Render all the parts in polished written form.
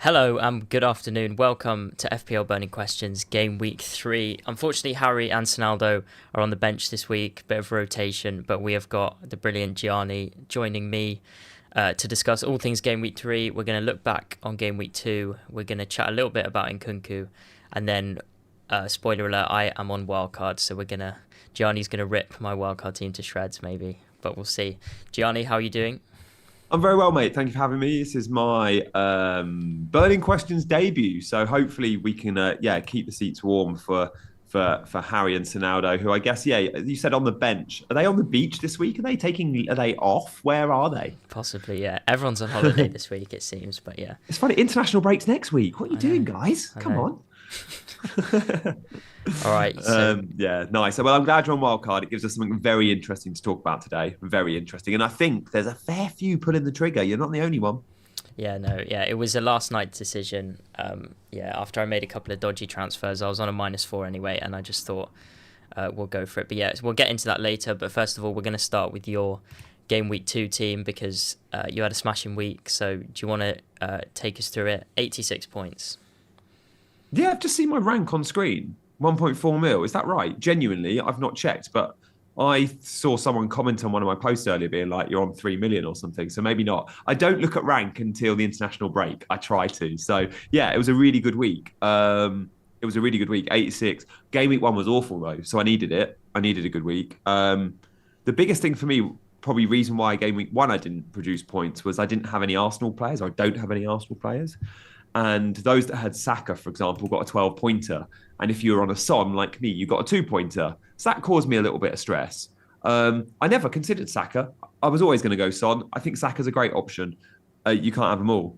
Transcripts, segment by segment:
Hello and good afternoon. Welcome to FPL Burning Questions Game Week 3. Unfortunately, Harry and Sonaldo are on the bench this week, bit of rotation, but we have got the brilliant Gianni joining me to discuss all things Game Week 3. We're going to look back on Game Week 2. We're going to chat a little bit about Nkunku, and then, spoiler alert, I am on Wildcard, so Gianni's going to rip my Wildcard team to shreds maybe, but we'll see. Gianni, how are you doing? I'm very well, mate. Thank you for having me. This is my Burning Questions debut, so hopefully we can, keep the seats warm for Harry and Sonaldo, who I guess, you said on the bench. Are they on the beach this week? Are they off? Where are they? Possibly, yeah. Everyone's on holiday this week, it seems, but yeah. It's funny. International breaks next week. What are you doing, guys? Come on. All right. Nice. Well, I'm glad you're on Wildcard. It gives us something very interesting to talk about today. Very interesting. And I think there's a fair few pulling the trigger. You're not the only one. It was a last night decision. After I made a couple of dodgy transfers, I was on a -4 anyway, and I just thought we'll go for it. But yeah, we'll get into that later. But first of all, we're going to start with your Game Week 2 team because you had a smashing week. So do you want to take us through it? 86 points. Yeah, I've just seen my rank on screen. 1.4 mil. Is that right? Genuinely, I've not checked, but I saw someone comment on one of my posts earlier being like, you're on 3 million or something. So maybe not. I don't look at rank until the international break. I try to. So yeah, it was a really good week. 86. Game week 1 was awful though. So I needed it. I needed a good week. The biggest thing for me, probably reason why game week 1 I didn't produce points was I didn't have any Arsenal players. I don't have any Arsenal players. And those that had Saka, for example, got a 12-pointer. And if you were on a Son like me, you got a 2-pointer. So that caused me a little bit of stress. I never considered Saka. I was always going to go Son. I think Saka's a great option. You can't have them all.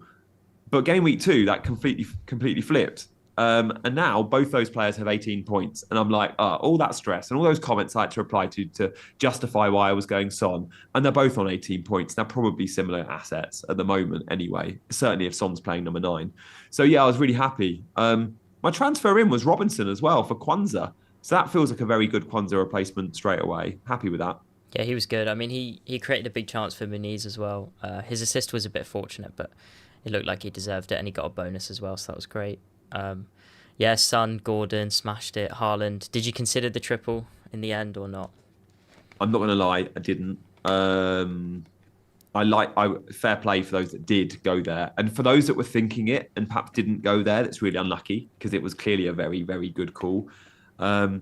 But game week 2, that completely flipped. And now both those players have 18 points. And I'm like, all that stress and all those comments I had to reply to justify why I was going Son. And they're both on 18 points. They're probably similar assets at the moment anyway. Certainly if Son's playing number 9. So yeah, I was really happy. My transfer in was Robinson as well for Kwanzaa. So that feels like a very good Kwanzaa replacement straight away. Happy with that. Yeah, he was good. I mean, he created a big chance for Muniz as well. His assist was a bit fortunate, but it looked like he deserved it. And he got a bonus as well, so that was great. Son, Gordon, smashed it. Haaland. Did you consider the triple in the end or not? I'm not going to lie, I didn't. Fair play for those that did go there. And for those that were thinking it and perhaps didn't go there, that's really unlucky because it was clearly a very, very good call. I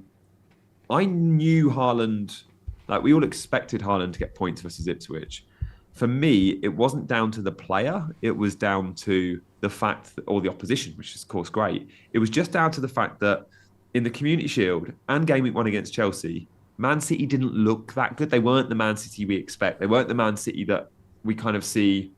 knew Haaland, like we all expected Haaland to get points versus Ipswich. For me, it wasn't down to the player. It was down to the fact that, or the opposition, which is of course great. It was just down to the fact that in the Community Shield and Game Week 1 against Chelsea, Man City didn't look that good. They weren't the Man City we expect. They weren't the Man City that we kind of see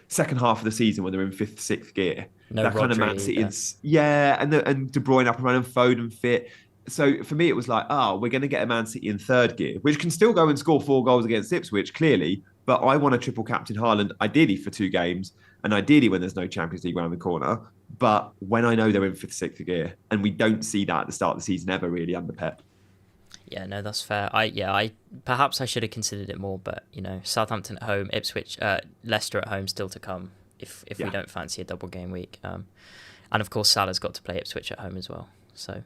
second half of the season when they're in 5th, 6th gear. No that Rodri kind of Man City is, and De Bruyne up and running, Foden fit. So for me, it was like, we're going to get a Man City in 3rd gear, which can still go and score 4 goals against Ipswich, clearly. But I want a triple captain Haaland, ideally for 2 games, and ideally when there's no Champions League around the corner. But when I know they're in 5th, 6th gear, and we don't see that at the start of the season ever really under Pep. Yeah, no, that's fair. I perhaps I should have considered it more, but Southampton at home, Ipswich, Leicester at home still to come if we don't fancy a double game week. And of course Salah's got to play Ipswich at home as well. So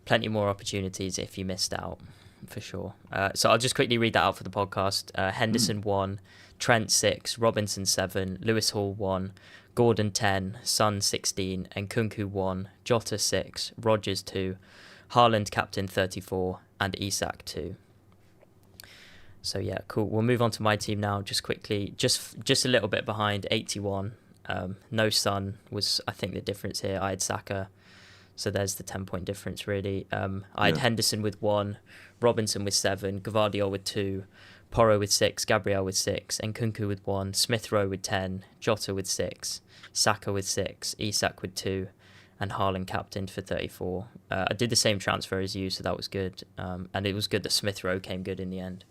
plenty more opportunities if you missed out, for sure. So I'll just quickly read that out for the podcast. Henderson 1, Trent 6, Robinson 7, Lewis Hall 1, Gordon 10, Son 16, Nkunku 1, Jota 6, Rodgers 2, Haaland captain 34, and Isak 2. So yeah, cool. We'll move on to my team now, just quickly. Just a little bit behind, 81. No Son was, I think, the difference here. I had Saka, so there's the 10-point difference, really. I had Henderson with 1, Robinson with 7, Gvardiol with 2, Porro with 6, Gabriel with 6, Nkunku with 1, Smith Rowe with 10, Jota with 6, Saka with 6, Isak with 2, and Haaland captained for 34. I did the same transfer as you, so that was good. And it was good that Smith Rowe came good in the end.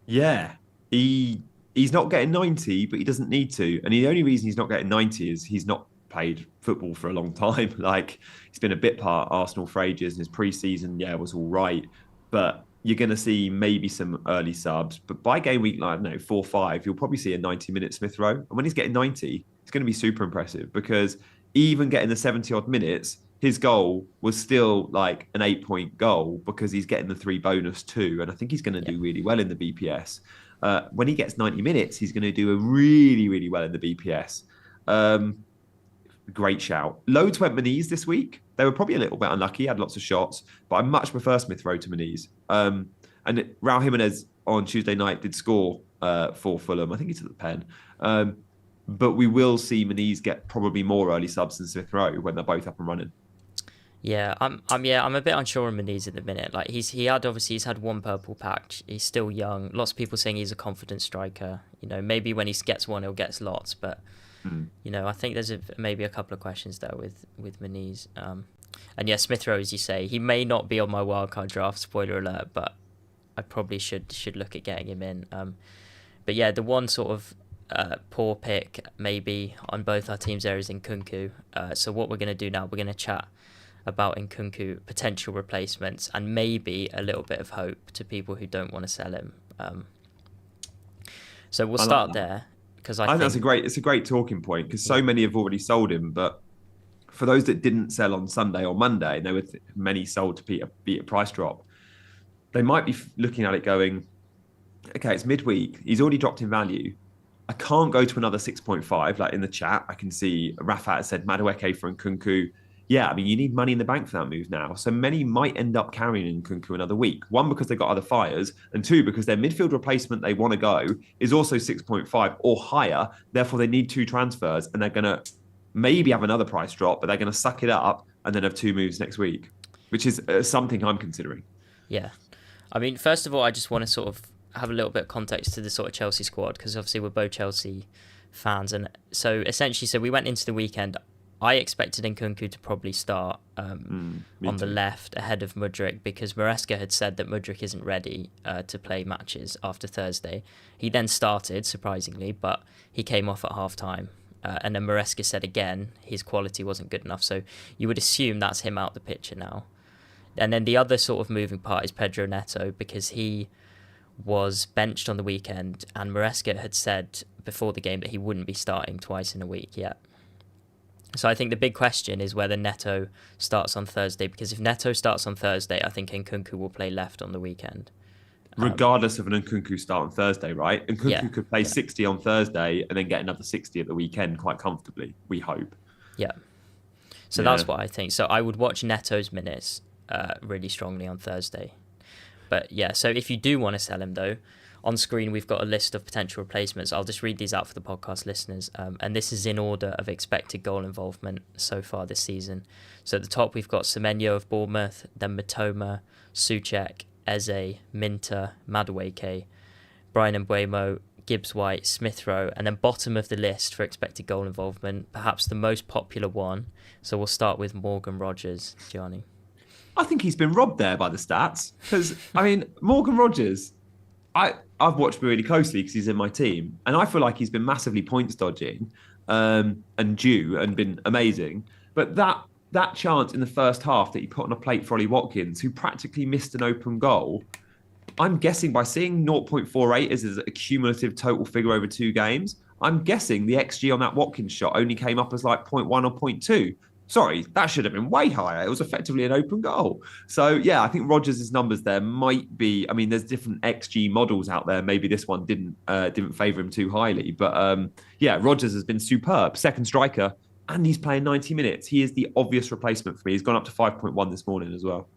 Yeah, he's not getting 90, but he doesn't need to. And the only reason he's not getting 90 is he's not played football for a long time. Like, he's been a bit part Arsenal for ages, and his pre-season, was all right. But you're going to see maybe some early subs, but by game week, like, I don't know, 4-5, you'll probably see a 90-minute Smith Rowe. And when he's getting 90, it's going to be super impressive because even getting the 70 odd minutes, his goal was still like an 8-point goal because he's getting the 3 bonus too. And I think he's going to do really well in the BPS. When he gets 90 minutes, he's going to do a really, really well in the BPS. Great shout. Loads went Moniz this week. They were probably a little bit unlucky, had lots of shots, but I much prefer Smith Rowe to Moniz. And Raul Jimenez on Tuesday night did score for Fulham. I think he's at the pen. But we will see Moniz get probably more early subs than Smith Rowe when they're both up and running. Yeah, I'm a bit unsure on Moniz at the minute. Like he's had one purple patch. He's still young. Lots of people saying he's a confident striker. You know, maybe when he gets one, he'll get lots, but. You know, I think there's maybe a couple of questions there with Moniz. And yeah, Smith Rowe, as you say, he may not be on my wildcard draft, spoiler alert, but I probably should look at getting him in. But yeah, the one sort of poor pick maybe on both our teams there is Nkunku. So what we're going to do now, we're going to chat about Nkunku, potential replacements, and maybe a little bit of hope to people who don't want to sell him. So we'll start there. I think it's a great talking point because so many have already sold him. But for those that didn't sell on Sunday or Monday, and there were many sold to beat a price drop, they might be looking at it going, okay, it's midweek. He's already dropped in value. I can't go to another 6.5. Like in the chat, I can see Rafa has said Madueke for Nkunku. Yeah, I mean, you need money in the bank for that move now. So many might end up carrying Nkunku another week. One, because they've got other fires, and two, because their midfield replacement they want to go is also 6.5 or higher. Therefore, they need 2 transfers, and they're going to maybe have another price drop, but they're going to suck it up and then have 2 moves next week, which is something I'm considering. Yeah. I mean, first of all, I just want to sort of have a little bit of context to the sort of Chelsea squad, because obviously we're both Chelsea fans. And so essentially, we went into the weekend. I expected Nkunku to probably start on the left ahead of Mudryk because Maresca had said that Mudryk isn't ready to play matches after Thursday. He then started, surprisingly, but he came off at half-time. And then Maresca said again his quality wasn't good enough. So you would assume that's him out the picture now. And then the other sort of moving part is Pedro Neto because he was benched on the weekend and Maresca had said before the game that he wouldn't be starting twice in a week yet. So I think the big question is whether Neto starts on Thursday, because if Neto starts on Thursday, I think Nkunku will play left on the weekend. Regardless of an Nkunku start on Thursday, right? Nkunku could play 60 on Thursday and then get another 60 at the weekend quite comfortably, we hope. Yeah. So that's what I think. So I would watch Neto's minutes really strongly on Thursday. But yeah, so if you do want to sell him though, on screen, we've got a list of potential replacements. I'll just read these out for the podcast listeners. And this is in order of expected goal involvement so far this season. So at the top, we've got Semenyo of Bournemouth, then Matoma, Soucek, Eze, Minter, Madueke, Brian Mbeumo, Gibbs-White, Smith Rowe. And then bottom of the list for expected goal involvement, perhaps the most popular one. So we'll start with Morgan Rogers, Gianni. I think he's been robbed there by the stats. Because, I mean, Morgan Rogers... I've watched him really closely because he's in my team, and I feel like he's been massively points dodging and due and been amazing. But that chance in the first half that he put on a plate for Ollie Watkins, who practically missed an open goal, I'm guessing by seeing 0.48 as a cumulative total figure over 2 games, I'm guessing the XG on that Watkins shot only came up as like 0.1 or 0.2. Sorry, that should have been way higher. It was effectively an open goal. So, yeah, I think Rodgers' numbers there might be... I mean, there's different XG models out there. Maybe this one didn't favour him too highly. But, yeah, Rodgers has been superb. Second striker, and he's playing 90 minutes. He is the obvious replacement for me. He's gone up to 5.1 this morning as well.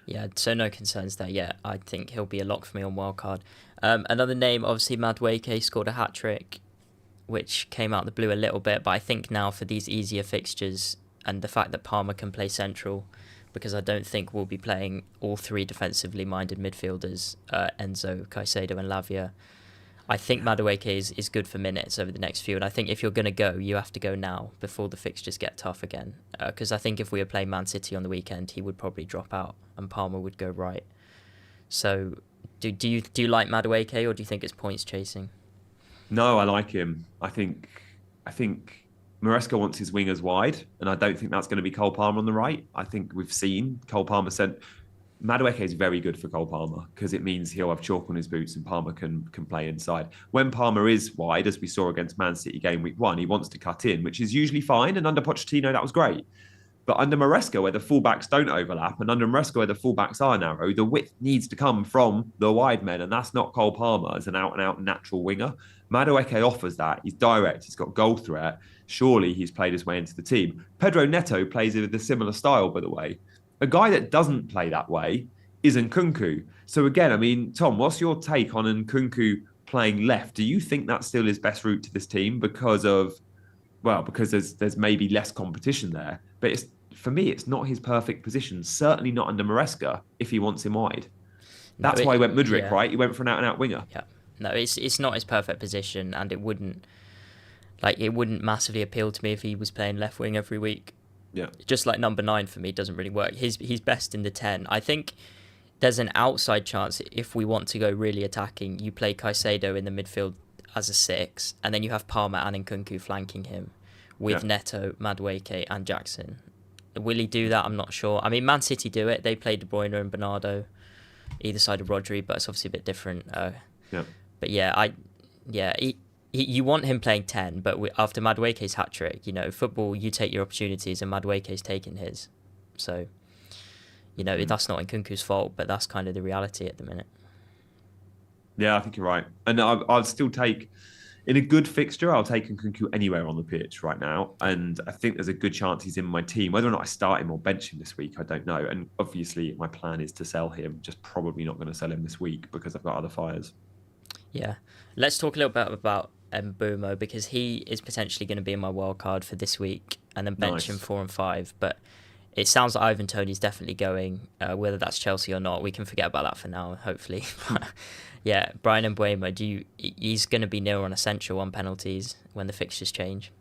Yeah, so no concerns there. Yeah, I think he'll be a lock for me on Wildcard. Another name, obviously, Madueke scored a hat-trick, which came out of the blue a little bit. But I think now for these easier fixtures... and the fact that Palmer can play central, because I don't think we'll be playing all 3 defensively minded midfielders, Enzo, Caicedo and Lavia. I think Madueke is good for minutes over the next few, and I think if you're going to go, you have to go now before the fixtures get tough again. Because I think if we were playing Man City on the weekend, he would probably drop out and Palmer would go right. So do you like Madueke, or do you think it's points chasing? No, I like him. I think Maresca wants his wingers wide, and I don't think that's going to be Cole Palmer on the right. I think we've seen Cole Palmer Madueke is very good for Cole Palmer because it means he'll have chalk on his boots and Palmer can play inside. When Palmer is wide, as we saw against Man City game week 1, he wants to cut in, which is usually fine. And under Pochettino, that was great. But under Maresca, where the fullbacks don't overlap, and under Maresca, where the fullbacks are narrow, the width needs to come from the wide men, and that's not Cole Palmer as an out-and-out natural winger. Madueke offers that. He's direct. He's got goal threat. Surely he's played his way into the team. Pedro Neto plays with a similar style, by the way. A guy that doesn't play that way is Nkunku. So again, I mean, Tom, what's your take on Nkunku playing left? Do you think that's still his best route to this team because there's maybe less competition there? But for me, it's not his perfect position. Certainly not under Maresca if he wants him wide. That's why he went Mudryk, right? He went for an out-and-out winger. Yeah. No, it's not his perfect position, and it wouldn't massively appeal to me if he was playing left wing every week. Yeah. Just like number 9 for me doesn't really work. He's best in the 10. I think there's an outside chance if we want to go really attacking, you play Caicedo in the midfield as a 6, and then you have Palmer and Nkunku flanking him with Neto, Madueke and Jackson. Will he do that? I'm not sure. I mean, Man City do it. They play De Bruyne and Bernardo either side of Rodri, but it's obviously a bit different. But you want him playing 10, but after Madueke's hat-trick, football, you take your opportunities, and Madueke's taken his. So, that's not Nkunku's fault, but that's kind of the reality at the minute. Yeah, I think you're right. And I'll still take, in a good fixture, I'll take Nkunku anywhere on the pitch right now. And I think there's a good chance he's in my team. Whether or not I start him or bench him this week, I don't know. And obviously, my plan is to sell him. Just probably not going to sell him this week because I've got other fires. Yeah. Let's talk a little bit about Mbeumo because he is potentially going to be in my wildcard for this week and then bench him 4 and 5. But it sounds like Ivan Toney's definitely going, whether that's Chelsea or not. We can forget about that for now, hopefully. Yeah, Brian Mbeumo, he's going to be near on essential on penalties when the fixtures change.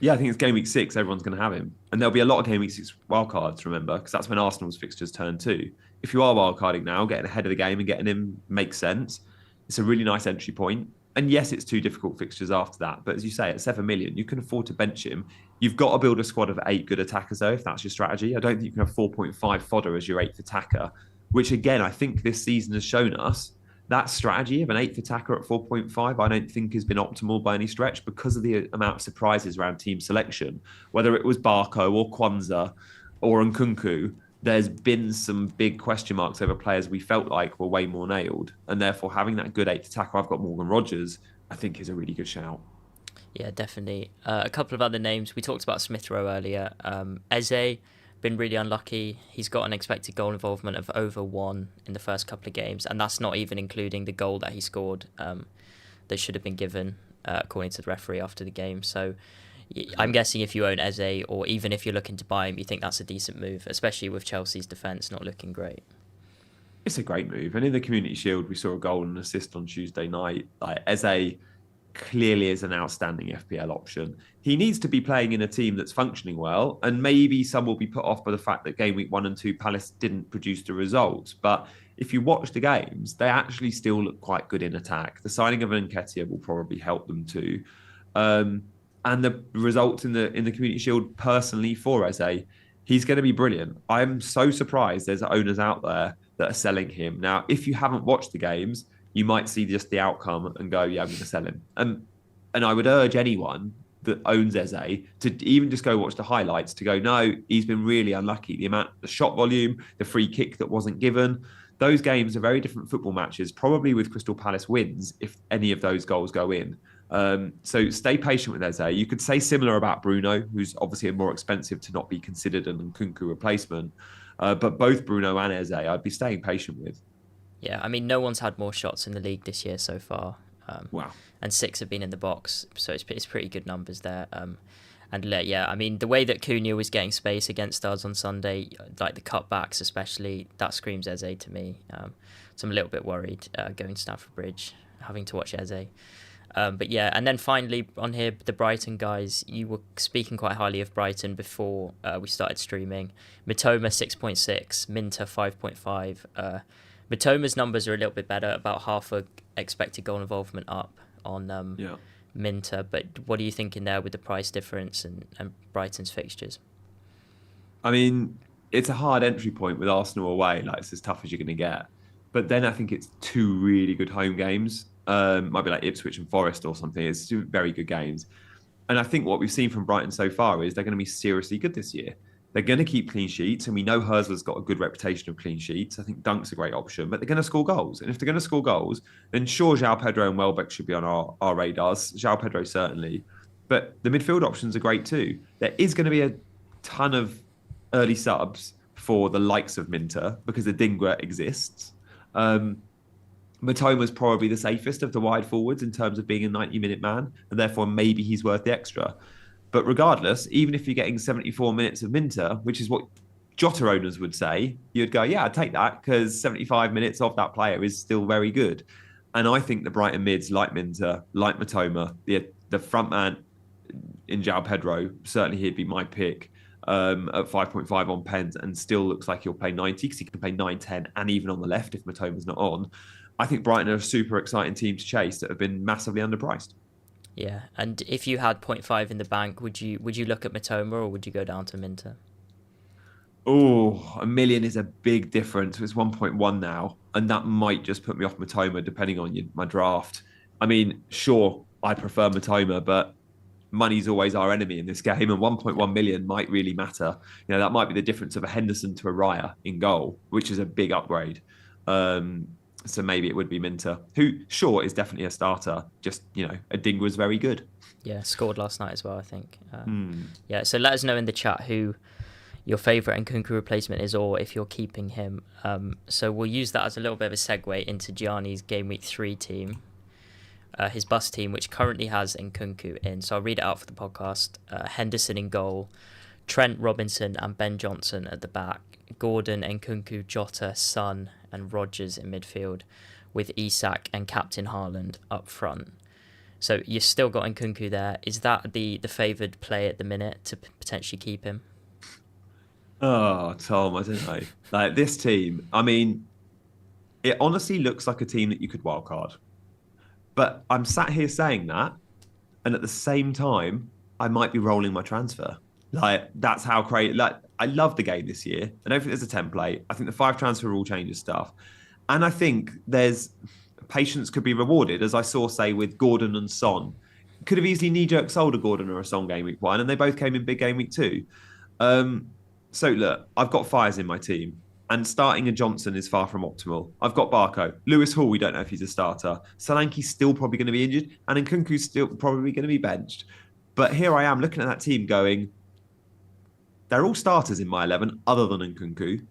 Yeah, I think it's game week 6. Everyone's going to have him. And there'll be a lot of game week 6 wildcards, remember, because that's when Arsenal's fixtures turn too. If you are wildcarding now, getting ahead of the game and getting him makes sense. It's a really nice entry point. And yes, it's 2 difficult fixtures after that. But as you say, at 7 million, you can afford to bench him. You've got to build a squad of 8 good attackers, though, if that's your strategy. I don't think you can have 4.5 fodder as your 8th attacker, which, again, I think this season has shown us that strategy of an 8th attacker at 4.5, I don't think has been optimal by any stretch because of the amount of surprises around team selection. Whether it was Barco or Kwanzaa or Nkunku, there's been some big question marks over players we felt like were way more nailed. And therefore, having that good 8th attacker, I've got Morgan Rogers, I think is a really good shout. Yeah, definitely. A couple of other names. We talked about Smith Rowe earlier. Eze, been really unlucky. He's got an expected goal involvement of over 1 in the first couple of games. And that's not even including the goal that he scored that should have been given, according to the referee after the game. So I'm guessing if you own Eze, or even if you're looking to buy him, you think that's a decent move, especially with Chelsea's defence not looking great. It's a great move. And in the Community Shield, we saw a goal and assist on Tuesday night. Eze clearly is an outstanding FPL option. He needs to be playing in a team that's functioning well, and maybe some will be put off by the fact that game week 1 and 2 Palace didn't produce the results. But if you watch the games, they actually still look quite good in attack. The signing of Nketiah will probably help them too. And the results in the Community Shield personally for Eze, he's going to be brilliant. I'm so surprised there's owners out there that are selling him. Now, if you haven't watched the games, you might see just the outcome and go, yeah, I'm going to sell him. And I would urge anyone that owns Eze to even just go watch the highlights to go, no, he's been really unlucky. The shot volume, the free kick that wasn't given, those games are very different football matches, probably with Crystal Palace wins if any of those goals go in. So stay patient with Eze. You could say similar about Bruno, who's obviously more expensive to not be considered an Nkunku replacement. But both Bruno and Eze, I'd be staying patient with. Yeah, I mean, no one's had more shots in the league this year so far. Wow. And 6 have been in the box, so it's pretty good numbers there. Yeah, I mean, the way that Cunha was getting space against us on Sunday, like the cutbacks especially, that screams Eze to me. So I'm a little bit worried going to Stamford Bridge, having to watch Eze. But yeah, and then finally on here, the Brighton guys, you were speaking quite highly of Brighton before we started streaming. Mitoma 6.6, Minter 5.5. Mitoma's numbers are a little bit better, about half a expected goal involvement up on Minter. But what are you thinking there with the price difference and Brighton's fixtures? I mean, it's a hard entry point with Arsenal away. Like it's as tough as you're going to get. But then I think it's two really good home games. Might be like Ipswich and Forest or something. It's two very good games. And I think what we've seen from Brighton so far is they're going to be seriously good this year. They're going to keep clean sheets, and we know Herzler's got a good reputation of clean sheets. I think Dunk's a great option, but they're going to score goals. And if they're going to score goals, then sure, João Pedro and Welbeck should be on our radars. João Pedro certainly, but the midfield options are great too. There is going to be a ton of early subs for the likes of Minter because the Dingra exists. Matoma's probably the safest of the wide forwards in terms of being a 90-minute man, and therefore maybe he's worth the extra. But regardless, even if you're getting 74 minutes of Minter, which is what Jota owners would say, you'd go, yeah, I'd take that because 75 minutes of that player is still very good. And I think the Brighton mids, like Minter, like Matoma, the front man in João Pedro, certainly he'd be my pick at 5.5 on pens, and still looks like he'll play 90 because he can play 9, 10, and even on the left if Matoma's not on. I think Brighton are a super exciting team to chase that have been massively underpriced. Yeah, and if you had 0.5 in the bank, would you look at Matoma or would you go down to Minter? Oh, a million is a big difference. It's 1.1 now, and that might just put me off Matoma depending on my draft. I mean, sure, I prefer Matoma, but money's always our enemy in this game, and 1.1 million might really matter. You know, that might be the difference of a Henderson to a Raya in goal, which is a big upgrade. So maybe it would be Minter, who, sure, is definitely a starter. Just, Adingra was very good. Yeah, scored last night as well, I think. Yeah, so let us know in the chat who your favourite Nkunku replacement is, or if you're keeping him. So we'll use that as a little bit of a segue into Gianni's Gameweek 3 team, his bus team, which currently has Nkunku in. So I'll read it out for the podcast. Henderson in goal, Trent, Robinson and Ben Johnson at the back, Gordon, Nkunku, Jota, Son and Rodgers in midfield, with Isak and Captain Haaland up front. So you've still got Nkunku there. Is that the favoured play at the minute to potentially keep him? Oh, Tom, I don't know. Like this team, I mean, it honestly looks like a team that you could wildcard. But I'm sat here saying that, and at the same time, I might be rolling my transfer. Like, that's how crazy. Like, I love the game this year. I don't think there's a template. I think the 5 transfer rule changes stuff. And I think there's patience could be rewarded, as I saw, say, with Gordon and Son. Could have easily knee-jerk sold a Gordon or a Son game week 1, and they both came in big game week 2. So, look, I've got fires in my team, and starting a Johnson is far from optimal. I've got Barco. Lewis Hall, we don't know if he's a starter. Solanke's still probably going to be injured, and Nkunku's still probably going to be benched. But here I am looking at that team going, they're all starters in my 11, other than Nkunku.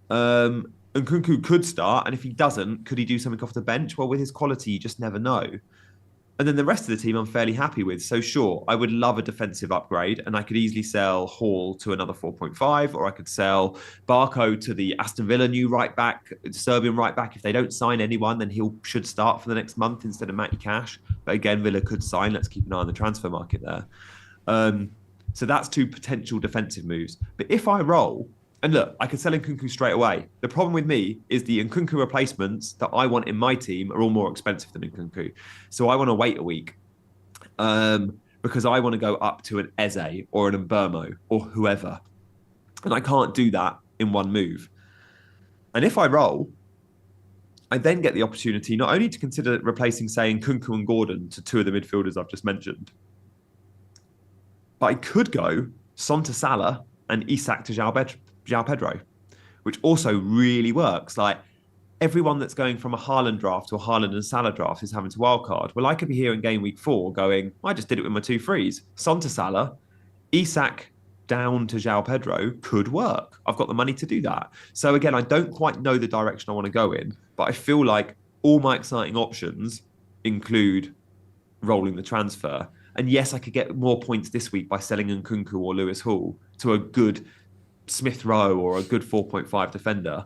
Nkunku could start, and if he doesn't, could he do something off the bench? Well, with his quality, you just never know. And then the rest of the team I'm fairly happy with. So sure, I would love a defensive upgrade, and I could easily sell Hall to another 4.5, or I could sell Barco to the Aston Villa new right back, Serbian right back. If they don't sign anyone, then he should start for the next month instead of Matty Cash. But again, Villa could sign. Let's keep an eye on the transfer market there. So that's 2 potential defensive moves. But if I roll, and look, I could sell Nkunku straight away. The problem with me is the Nkunku replacements that I want in my team are all more expensive than Nkunku. So I want to wait a week because I want to go up to an Eze or an Mbermo or whoever. And I can't do that in one move. And if I roll, I then get the opportunity not only to consider replacing, say, Nkunku and Gordon to 2 of the midfielders I've just mentioned, but I could go Son to Salah and Isak to João Pedro, which also really works. Like, everyone that's going from a Haaland draft to a Haaland and Salah draft is having to wildcard. Well, I could be here in game week 4 going, I just did it with my 2 frees. Son to Salah, Isak down to João Pedro could work. I've got the money to do that. So again, I don't quite know the direction I want to go in, but I feel like all my exciting options include rolling the transfer. And yes, I could get more points this week by selling Nkunku or Lewis Hall to a good Smith Rowe or a good 4.5 defender.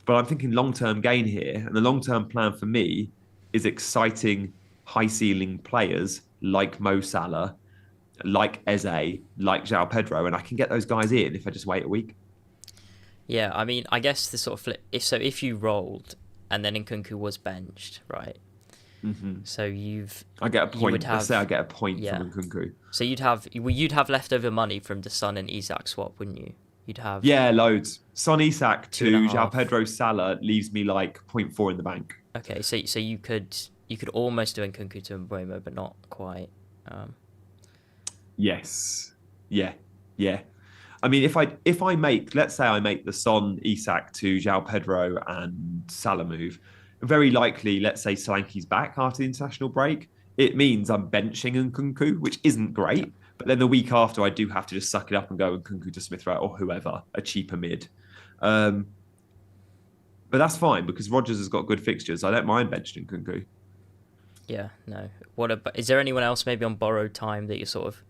But I'm thinking long-term gain here. And the long-term plan for me is exciting, high-ceiling players like Mo Salah, like Eze, like João Pedro. And I can get those guys in if I just wait a week. Yeah, I mean, I guess the sort of flip... If you rolled and then Nkunku was benched, right? Mm-hmm. So I get a point. Let's say I get a point from Nkunku. So you'd have leftover money from the Son and Isak swap, wouldn't you? You'd have Yeah, loads. Son Isak two and a to João half. Pedro Salah leaves me like zero point 0.4 in the bank. Okay, so you could almost do Nkunku to Mbeumo, but not quite. Um, Yes. Yeah. Yeah. I mean, if I make, let's say I make the Son Isak to João Pedro and Salah move, very likely, let's say Solanke's back after the international break, it means I'm benching Nkunku, which isn't yeah, great. But then the week after, I do have to just suck it up and go Nkunku to Smith Rowe or whoever, a cheaper mid. Um, but that's fine because Rodgers has got good fixtures. I don't mind benching Nkunku. yeah, no. What about? Is there anyone else maybe on borrowed time that you're sort of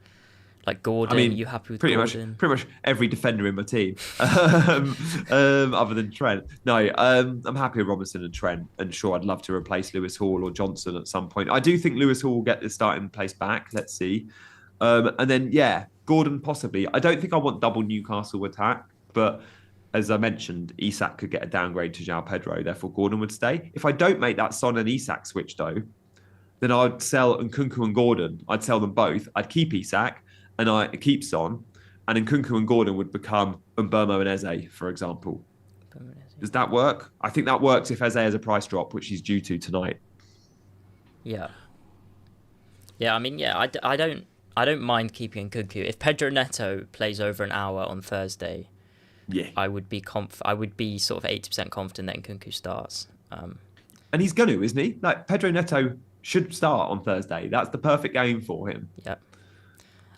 like Gordon? I mean, You happy with pretty Gordon? much every defender in my team, other than Trent. No, I'm happy with Robinson and Trent, and sure, I'd love to replace Lewis Hall or Johnson at some point. I do think Lewis Hall will get the starting place back. Let's see, and then yeah, Gordon possibly. I don't think I want double Newcastle attack, but as I mentioned, Isak could get a downgrade to João Pedro, therefore Gordon would stay. If I don't make that Son and Isak switch though, then I'd sell Nkunku and Gordon. I'd sell them both. I'd keep Isak and I keep Son, and Nkunku and Gordon would become Mbeumo and Eze, for example. Does that work? I think that works if Eze has a price drop, which he's due to tonight. Yeah. Yeah, I mean, yeah, I don't mind keeping Nkunku. If Pedro Neto plays over an hour on Thursday, Yeah, I would be sort of 80% confident that Nkunku starts. and he's going to, isn't he? Like Pedro Neto should start on Thursday. That's the perfect game for him. Yeah.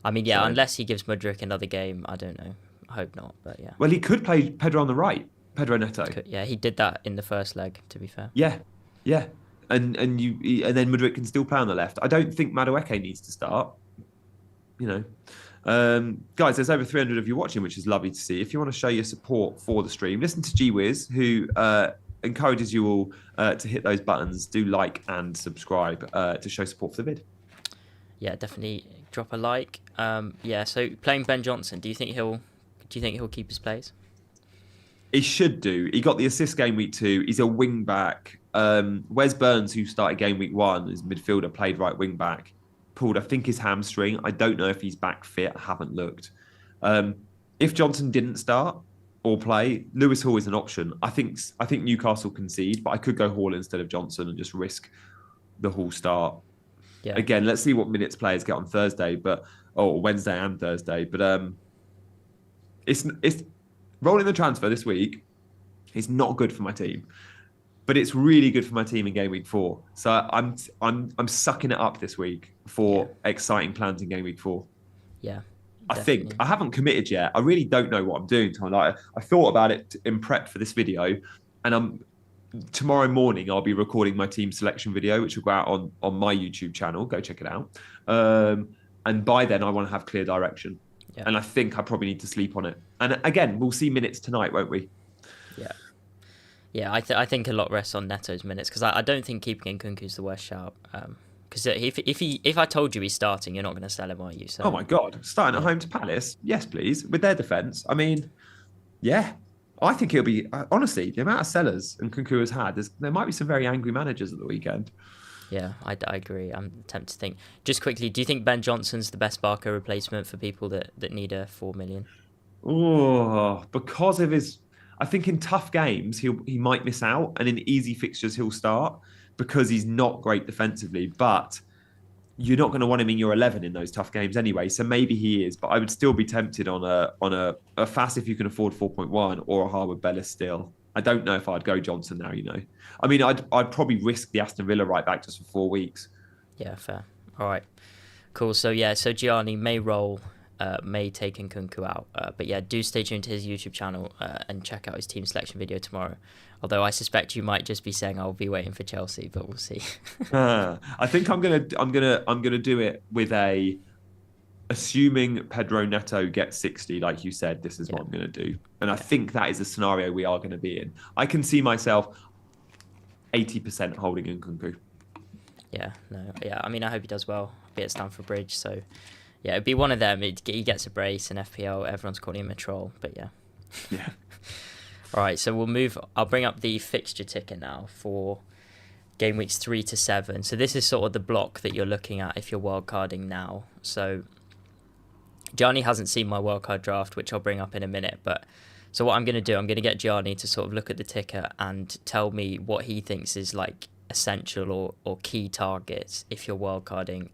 I mean, yeah, So, unless he gives Mudryk another game, I don't know. I hope not, but yeah. well, he could play Pedro on the right. Pedro Neto. Yeah, he did that in the first leg, to be fair. Yeah, yeah, and then Mudryk can still play on the left. I don't think Madueke needs to start. You know, guys, there's over 300 of you watching, which is lovely to see. If you want to show your support for the stream, listen to GWiz, who encourages you all to hit those buttons. Do like and subscribe to show support for the vid. Yeah, definitely drop a like. Yeah, so playing Ben Johnson, do you think he'll keep his place? He should do. He got the assist game week 2. He's a wing back. Wes Burns, who started game week 1 as midfielder, played right wing back. Pulled, I think, his hamstring. I don't know if he's back fit. I haven't looked. If Johnson didn't start or play, Lewis Hall is an option. I think Newcastle concede, but I could go Hall instead of Johnson and just risk the Hall start. Yeah. Again, let's see what minutes players get on Thursday, Wednesday and Thursday. But it's rolling the transfer this week. It's not good for my team, but it's really good for my team in game week 4. So I'm sucking it up this week for exciting plans in game week 4. Yeah. I think I haven't committed yet. I really don't know what I'm doing. Like, I thought about it in prep for this video, and tomorrow morning I'll be recording my team selection video, which will go out on my YouTube channel. Go check it out. And by then I want to have clear direction. Yeah. And I think I probably need to sleep on it. And again, we'll see minutes tonight, won't we? Yeah. Yeah, I think a lot rests on Neto's minutes, because I don't think keeping Nkunku is the worst shout. Because if I told you he's starting, you're not going to sell him, are you? So, oh my God, starting at home to Palace? Yes, please. With their defence, I mean, yeah. I think it'll be, honestly, the amount of sellers Nkunku has had, there might be some very angry managers at the weekend. Yeah, I agree. I'm tempted to think. Just quickly, do you think Ben Johnson's the best Barker replacement for people that need a 4 million? Oh, because of his... I think in tough games, he might miss out, and in easy fixtures, he'll start because he's not great defensively. But you're not going to want him in your 11 in those tough games anyway. So maybe he is, but I would still be tempted on a fast if you can afford 4.1 or a Harwood Bellis still. I don't know if I'd go Johnson now. I mean, I'd probably risk the Aston Villa right back just for 4 weeks. Yeah, fair. All right, cool. So Gianni may roll. May take Nkunku out. But yeah, do stay tuned to his YouTube channel and check out his team selection video tomorrow. Although I suspect you might just be saying I'll be waiting for Chelsea, but we'll see. I think I'm gonna do it with assuming Pedro Neto gets 60, like you said. This is what I'm gonna do, and I think that is a scenario we are going to be in. I can see myself 80% holding Nkunku. Yeah, no, yeah. I mean, I hope he does well. Be at Stamford Bridge, so. Yeah, it'd be one of them. He gets a brace in FPL. Everyone's calling him a troll, but yeah. Yeah. All right, so we'll move. I'll bring up the fixture ticker now for game weeks 3 to 7. So this is sort of the block that you're looking at if you're wildcarding now. So Gianni hasn't seen my wildcard draft, which I'll bring up in a minute. But so what I'm going to do, I'm going to get Gianni to sort of look at the ticker and tell me what he thinks is like essential or key targets if you're wildcarding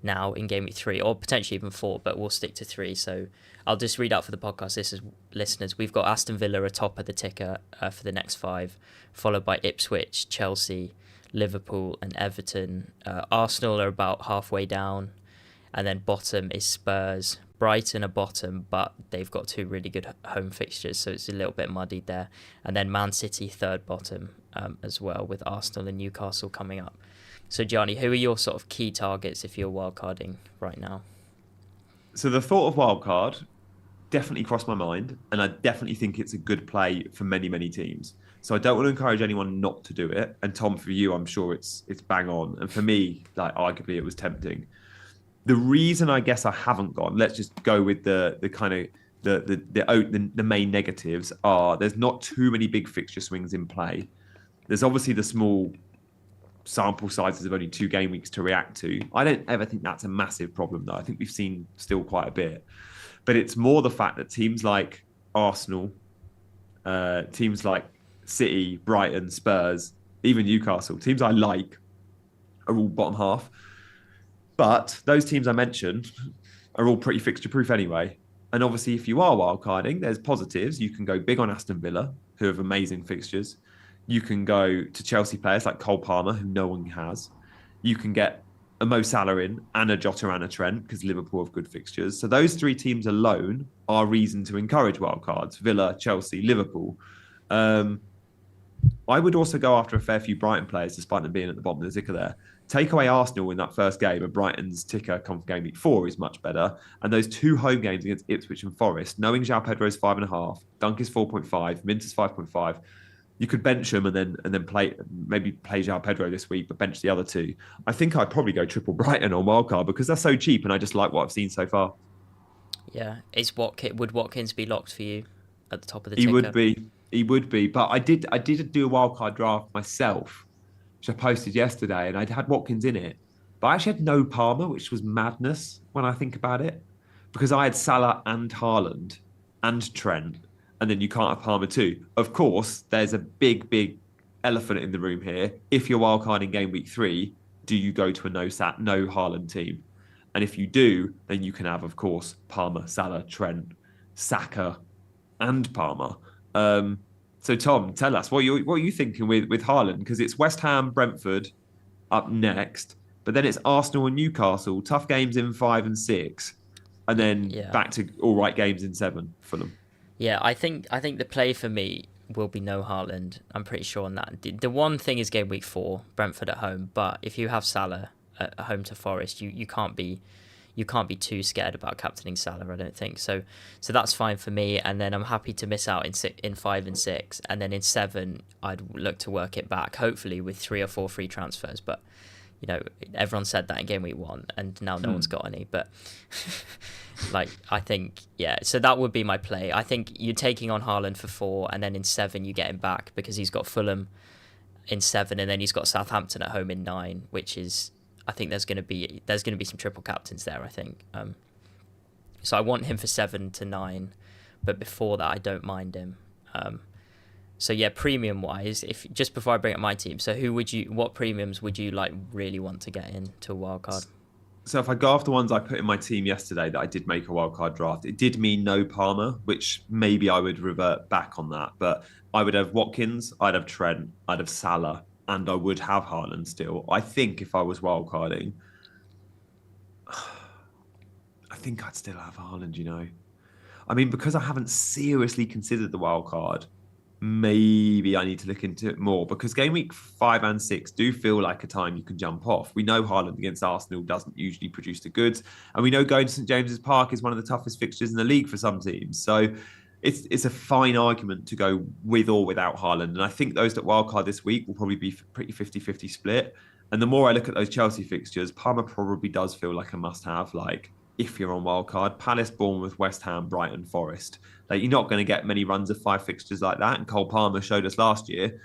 now in game week 3 or potentially even 4, but we'll stick to 3. So I'll just read out for the podcast listeners. We've got Aston Villa atop of the ticker for the next 5, followed by Ipswich, Chelsea, Liverpool and Everton. Arsenal are about halfway down, and then bottom is Spurs. Brighton are bottom, but they've got 2 really good home fixtures, so it's a little bit muddied there. And then Man City third bottom as well, with Arsenal and Newcastle coming up. So Gianni, who are your sort of key targets if you're wildcarding right now? So the thought of wildcard definitely crossed my mind, and I definitely think it's a good play for many, many teams. So I don't want to encourage anyone not to do it. And Tom, for you, I'm sure it's bang on. And for me, like arguably, it was tempting. The reason I guess I haven't gone, let's just go with the kind of the main negatives are there's not too many big fixture swings in play. There's obviously the small sample sizes of only 2 game weeks to react to. I don't ever think that's a massive problem, though. I think we've seen still quite a bit. But it's more the fact that teams like Arsenal, teams like City, Brighton, Spurs, even Newcastle, teams I like, are all bottom half. But those teams I mentioned are all pretty fixture proof anyway. And obviously, if you are wildcarding, there's positives. You can go big on Aston Villa, who have amazing fixtures. You can go to Chelsea players like Cole Palmer, who no one has. You can get a Mo Salah in and a Jota and a Trent because Liverpool have good fixtures. So those 3 teams alone are reason to encourage wildcards: Villa, Chelsea, Liverpool. I would also go after a fair few Brighton players, despite them being at the bottom of the ticker there. Take away Arsenal in that first game, and Brighton's ticker come from game week 4 is much better. And those 2 home games against Ipswich and Forest, knowing João Pedro's 5.5, Dunk is 4.5, Mint is 5.5, you could bench them and then play João Pedro this week, but bench the other 2. I think I'd probably go triple Brighton on wildcard because they're so cheap, and I just like what I've seen so far. Yeah, would Watkins be locked for you at the top of the ticker? He would be, but I did do a wildcard draft myself, which I posted yesterday, and I'd had Watkins in it, but I actually had no Palmer, which was madness when I think about it, because I had Salah and Haaland and Trent, and then you can't have Palmer too. Of course, there's a big elephant in the room here. If you're wildcarding game week 3, do you go to a no Haaland team? And if you do, then you can have, of course, Palmer, Salah, Trent, Saka, and Palmer. So Tom, tell us what are you thinking with Haaland? Because it's West Ham, Brentford up next, but then it's Arsenal and Newcastle. Tough games in 5 and 6, and then back to all right games in 7 for them. Yeah, I think the play for me will be no Haaland. I'm pretty sure on that. The one thing is game week 4, Brentford at home. But if you have Salah at home to Forest, you can't be too scared about captaining Salah, I don't think. So that's fine for me. And then I'm happy to miss out in 5 and 6, and then in 7 I'd look to work it back, hopefully with 3 or 4 free transfers. But everyone said that in game week 1, and now no one's got any. But I think, so that would be my play. I think you're taking on Haaland for 4, and then in 7 you get him back because he's got Fulham in 7, and then he's got Southampton at home in 9, which is, I think there's going to be some triple captains there, I think. So I want him for 7 to 9, but before that I don't mind him. So yeah, premium wise, if just before I bring up my team, so what premiums would you really want to get into a wildcard? So if I go off the ones I put in my team yesterday that I did make a wildcard draft, it did mean no Palmer, which maybe I would revert back on that. But I would have Watkins, I'd have Trent, I'd have Salah, and I would have Haaland still. I think if I was wildcarding, I think I'd still have Haaland, I mean, because I haven't seriously considered the wildcard, maybe I need to look into it more, because game week 5 and 6 do feel like a time you can jump off. We know Haaland against Arsenal doesn't usually produce the goods, and we know going to St James's Park is one of the toughest fixtures in the league for some teams. So it's a fine argument to go with or without Haaland. And I think those that wildcard this week will probably be pretty 50-50 split. And the more I look at those Chelsea fixtures, Palmer probably does feel like a must-have, if you're on wildcard. Palace, Bournemouth, West Ham, Brighton, Forest. You're not going to get many runs of 5 fixtures like that. And Cole Palmer showed us last year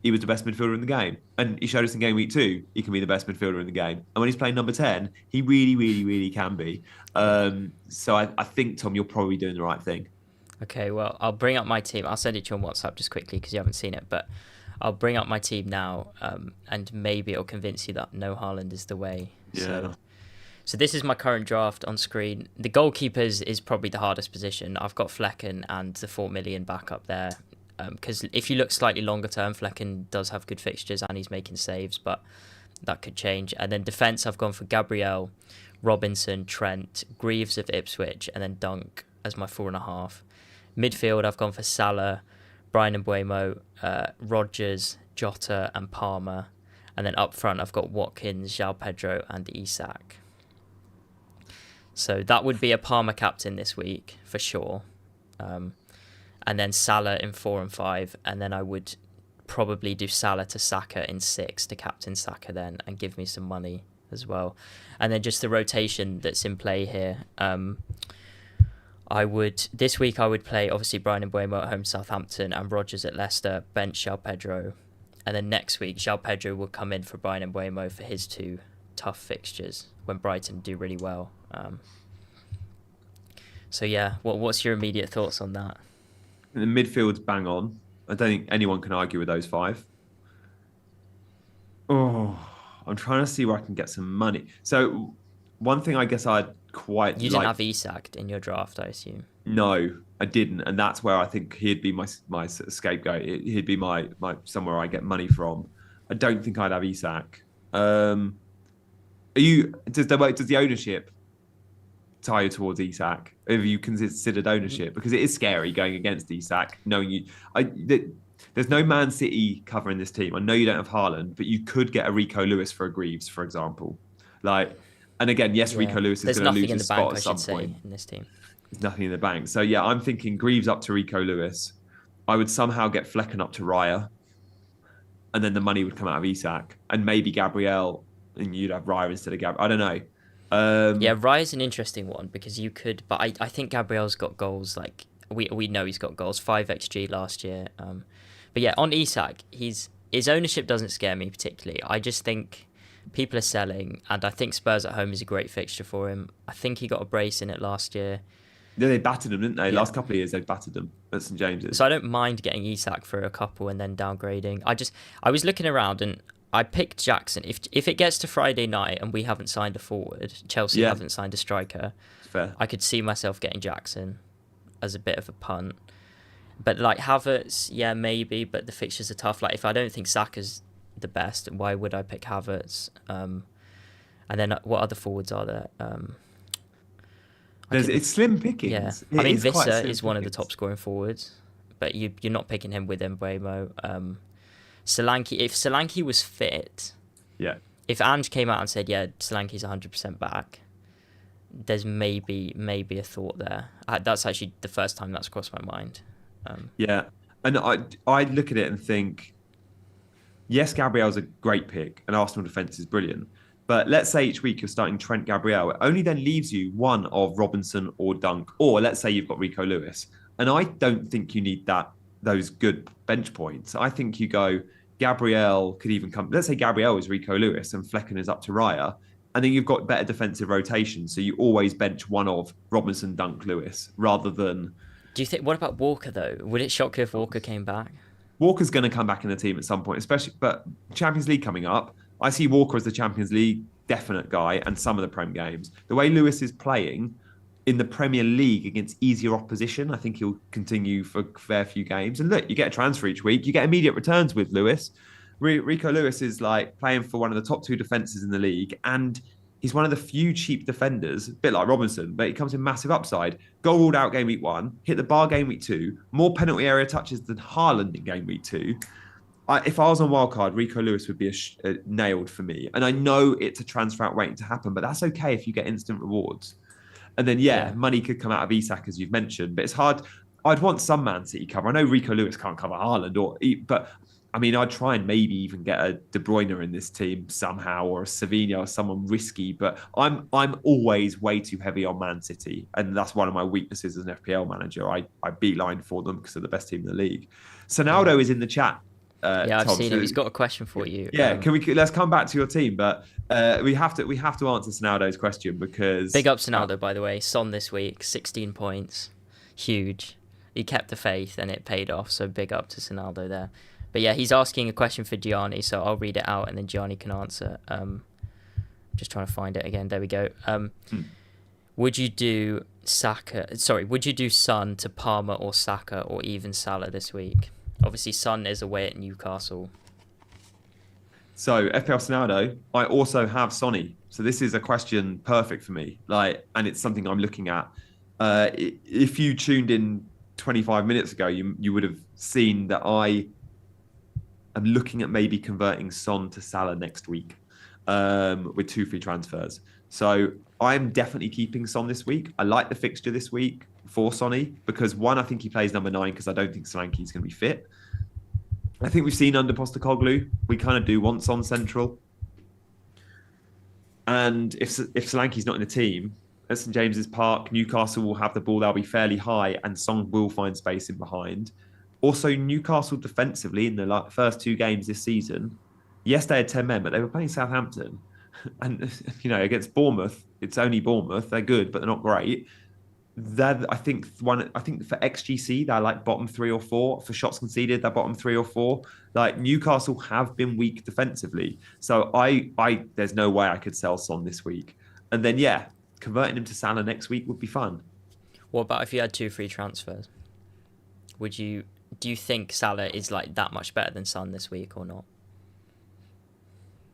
he was the best midfielder in the game. And he showed us in game week 2, he can be the best midfielder in the game. And when he's playing number 10, he really, really, really can be. So I think, Tom, you're probably doing the right thing. Okay, well, I'll bring up my team. I'll send it to you on WhatsApp just quickly because you haven't seen it. But I'll bring up my team now, and maybe it'll convince you that no Haaland is the way. Yeah. So this is my current draft on screen. The goalkeepers is probably the hardest position. I've got Flecken and the 4 million back up there. Because if you look slightly longer term, Flecken does have good fixtures and he's making saves, but that could change. And then defence, I've gone for Gabriel, Robinson, Trent, Greaves of Ipswich, and then Dunk as my 4.5. Midfield, I've gone for Salah, Brian Mbeumo, Rodgers, Jota, and Palmer. And then up front, I've got Watkins, João Pedro, and Isak. So that would be a Palmer captain this week for sure. And then Salah in 4 and 5, and then I would probably do Salah to Saka in 6 to captain Saka then, and give me some money as well. And then just the rotation that's in play here. This week I would play obviously Brian Mbeumo at home, Southampton, and Rodgers at Leicester, bench João Pedro. And then next week João Pedro will come in for Brian Mbeumo for his 2 tough fixtures when Brighton do really well. So yeah, what's your immediate thoughts on that? The midfield's bang on. I don't think anyone can argue with those 5. Oh, I'm trying to see where I can get some money. So one thing I guess I'd quite You didn't have Isak in your draft, I assume. No, I didn't, and that's where I think he'd be my scapegoat. He'd be my somewhere I get money from. I don't think I'd have Isak. Does the ownership tie you towards Isak? Have you considered ownership? Because it is scary going against Isak, knowing there's no Man City cover in this team. I know you don't have Haaland, but you could get a Rico Lewis for a Greaves, for example. And again, yes, Rico Lewis is going to lose his spot at some point in this team. There's nothing in the bank. So yeah, I'm thinking Greaves up to Rico Lewis. I would somehow get Flecken up to Raya, and then the money would come out of Isak, and maybe Gabriel, and you'd have Raya instead of Gabriel. I don't know. Yeah, Raya's an interesting one because you could, but I think Gabriel's got goals. Like we know he's got goals, 5 XG last year. But yeah, on Isak, his ownership doesn't scare me particularly. I just think people are selling, and I think Spurs at home is a great fixture for him. I think he got a brace in it last year. Yeah, they battered them, didn't they? Yeah. Last couple of years, they battered them at St James's. So I don't mind getting Isak for a couple and then downgrading. I was looking around and I picked Jackson. If it gets to Friday night and we haven't signed a forward, Chelsea haven't signed a striker, fair. I could see myself getting Jackson as a bit of a punt. But like Havertz, yeah, maybe, but the fixtures are tough. Like if I don't think Saka's the best, why would I pick Havertz? And then what other forwards are there? It's slim pickings. Yeah, I mean Visser is one of the top scoring forwards, but you're not picking him with Mbeumo. Solanke, if Solanke was fit, yeah. If Ange came out and said, yeah, Solanke's 100% back, there's maybe a thought there. That's actually the first time that's crossed my mind. Yeah, and I look at it and think, yes, Gabriel's a great pick, and Arsenal defence is brilliant. But let's say each week you're starting Trent Gabriel. It only then leaves you one of Robinson or Dunk, or let's say you've got Rico Lewis. And I don't think you need those good bench points. I think you go, Gabriel could even come. Let's say Gabriel is Rico Lewis and Flecken is up to Raya. And then you've got better defensive rotation. So you always bench one of Robinson, Dunk, Lewis, rather than... Do you think, what about Walker though? Would it shock you if Walker came back? Walker's going to come back in the team at some point, especially, but Champions League coming up. I see Walker as the Champions League definite guy and some of the Prem games. The way Lewis is playing in the Premier League against easier opposition, I think he'll continue for a fair few games. And look, you get a transfer each week. You get immediate returns with Lewis. Rico Lewis is like playing for one of the top 2 defences in the league, and he's one of the few cheap defenders, a bit like Robinson, but he comes in massive upside. Goal ruled out game week 1, hit the bar game week 2, more penalty area touches than Haaland in game week 2. If I was on Wildcard, Rico Lewis would be nailed for me. And I know it's a transfer out waiting to happen, but that's okay if you get instant rewards. And then, money could come out of Isak, as you've mentioned, but it's hard. I'd want some Man City cover. I know Rico Lewis can't cover Haaland, but I mean, I'd try and maybe even get a De Bruyne in this team somehow, or a Savinho, or someone risky. But I'm always way too heavy on Man City, and that's one of my weaknesses as an FPL manager. I beeline for them because they're the best team in the league. Sonaldo is in the chat. Yeah, I've Tom. seen So, him. He's got a question for you. yeah, let's come back to your team, but we have to answer Sonaldo's question because Big up Sonaldo, by the way. Son this week, 16 points, huge. He kept the faith and it paid off. So big up to Sonaldo there. But yeah, he's asking a question for Gianni, so I'll read it out and then Gianni can answer. Just trying to find it again. There we go. Would you do Saka? Sorry, would you do Son to Palmer or Saka or even Salah this week? Obviously, Son is away at Newcastle. So FPL Sonaldo, I also have Sonny. So this is a question perfect for me. And it's something I'm looking at. If you tuned in 25 minutes ago, you would have seen that I am looking at maybe converting Son to Salah next week with 2 free transfers. So I'm definitely keeping Son this week. I like the fixture this week for Sonny because one, I think he plays number 9 because I don't think Solanke's going to be fit. I think we've seen under Postecoglou, we kind of do want Son central. And if Solanke's not in the team, at St James's Park, Newcastle will have the ball. They'll be fairly high and Son will find space in behind. Also, Newcastle defensively in the first 2 games this season, yes, they had 10 men, but they were playing Southampton. And, against Bournemouth, it's only Bournemouth. They're good, but they're not great. I think for XGC, they're like bottom 3 or 4. For shots conceded, they're bottom 3 or 4. Newcastle have been weak defensively. So there's no way I could sell Son this week. And then, converting him to Salah next week would be fun. What about if you had 2 free transfers? Do you think Salah is that much better than Son this week or not?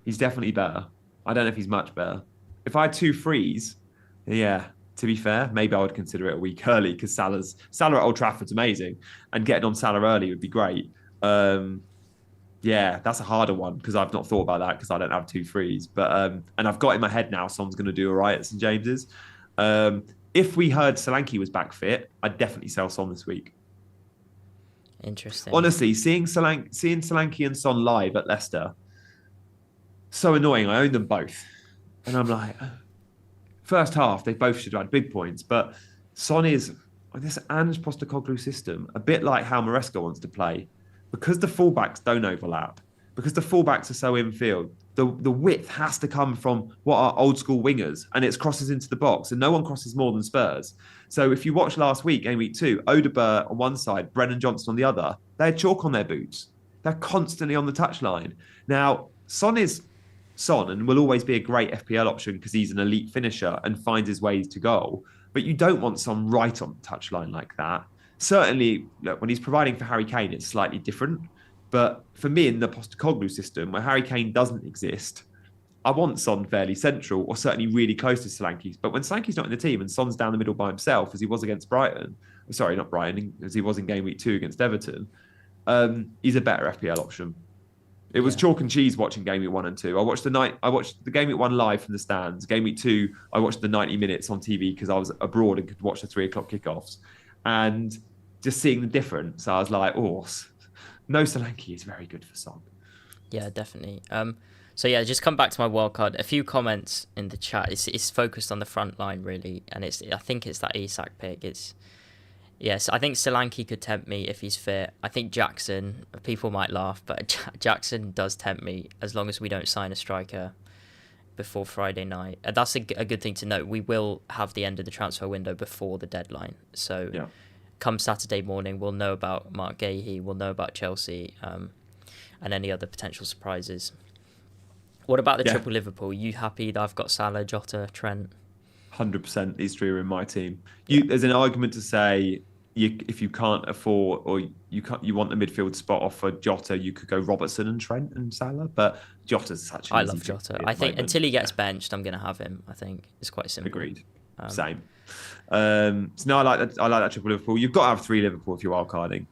He's definitely better. I don't know if he's much better. If I had 2 frees, to be fair, maybe I would consider it a week early because Salah at Old Trafford's amazing, and getting on Salah early would be great. That's a harder one because I've not thought about that because I don't have 2 frees. But and I've got in my head now Son's going to do all right at St James's. If we heard Solanke was back fit, I'd definitely sell Son this week. Interesting. Honestly, seeing Solanke and Son live at Leicester, so annoying. I own them both, and I'm like, first half they both should have had big points, but Son is this Ange Postecoglou system, a bit like how Maresca wants to play, because the fullbacks don't overlap, because the fullbacks are so infield. The width has to come from what are old school wingers, and it's crosses into the box, and no one crosses more than Spurs. So if you watch last week, game week 2, Odegaard on one side, Brennan Johnson on the other, they had chalk on their boots. They're constantly on the touchline. Now, Son is Son and will always be a great FPL option because he's an elite finisher and finds his ways to goal. But you don't want Son right on the touchline like that. Certainly, look, when he's providing for Harry Kane, it's slightly different. But for me, in the Postecoglou system, where Harry Kane doesn't exist, I want Son fairly central or certainly really close to Solanke. But when Solanke's not in the team and Son's down the middle by himself, as he was against Brighton, sorry, not Brighton, as he was in game week 2 against Everton, he's a better FPL option. It was chalk and cheese watching game week 1 and 2. I watched the game week 1 live from the stands. Game week 2, I watched the 90 minutes on TV because I was abroad and could watch the 3 o'clock kickoffs. And just seeing the difference, I was like, no, Solanke is very good for Son. Yeah, definitely. Just come back to my wildcard. A few comments in the chat. It's focused on the front line really, and I think it's that Isak pick. Yes, I think Solanke could tempt me if he's fit. I think Jackson, people might laugh, but Jackson does tempt me as long as we don't sign a striker before Friday night. And that's a good thing to note. We will have the end of the transfer window before the deadline. So come Saturday morning, we'll know about Mark Gahey, we'll know about Chelsea, and any other potential surprises. What about the triple Liverpool? You happy that I've got Salah, Jota, Trent? 100%. These 3 are in my team. There's an argument to say if you can't afford or you want the midfield spot off for Jota, you could go Robertson and Trent and Salah. But Jota's such an I easy love Jota. pick I think until he gets benched, I'm going to have him. I think it's quite simple. Agreed. Same. So no, I like that triple Liverpool. You've got to have 3 Liverpool if you're wildcarding.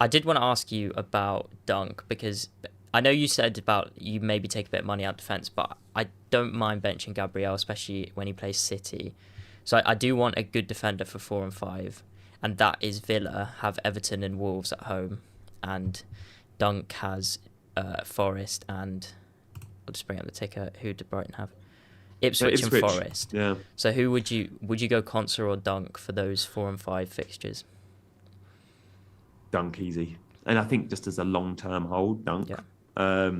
I did want to ask you about Dunk because I know you said about you maybe take a bit of money out of defence, but I don't mind benching Gabriel, especially when he plays City. So I do want a good defender for 4 and 5, and that is Villa have Everton and Wolves at home, and Dunk has Forest and I'll just bring up the ticker. Who did Brighton have? Ipswich and Forest. Yeah. So who would you go Konsa or Dunk for those 4 and 5 fixtures? Dunk easy. And I think just as a long-term hold, Dunk. Yeah.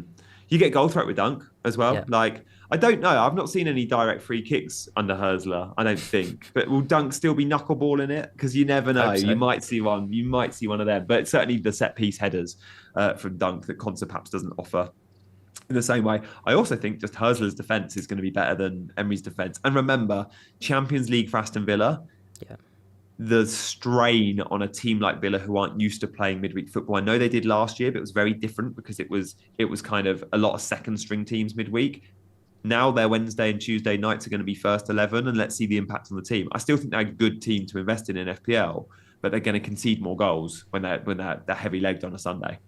You get goal threat with Dunk as well. Yeah. Like, I don't know. I've not seen any direct free kicks under Hurstler, I don't think. But will Dunk still be knuckleballing it? Because you never know. Hope so. You might see one. You might see one of them. But certainly the set-piece headers from Dunk that Konsa perhaps doesn't offer in the same way. I also think just Hurstler's defence is going to be better than Emery's defence. And remember, Champions League for Aston Villa, Yeah. the strain on a team like Villa who aren't used to playing midweek football. I know they did last year, but it was very different because it was kind of a lot of second string teams midweek. Now their Wednesday and Tuesday nights are going to be first 11, and let's see the impact on the team. I still think they're a good team to invest in FPL, but they're going to concede more goals when they're heavy legged on a Sunday.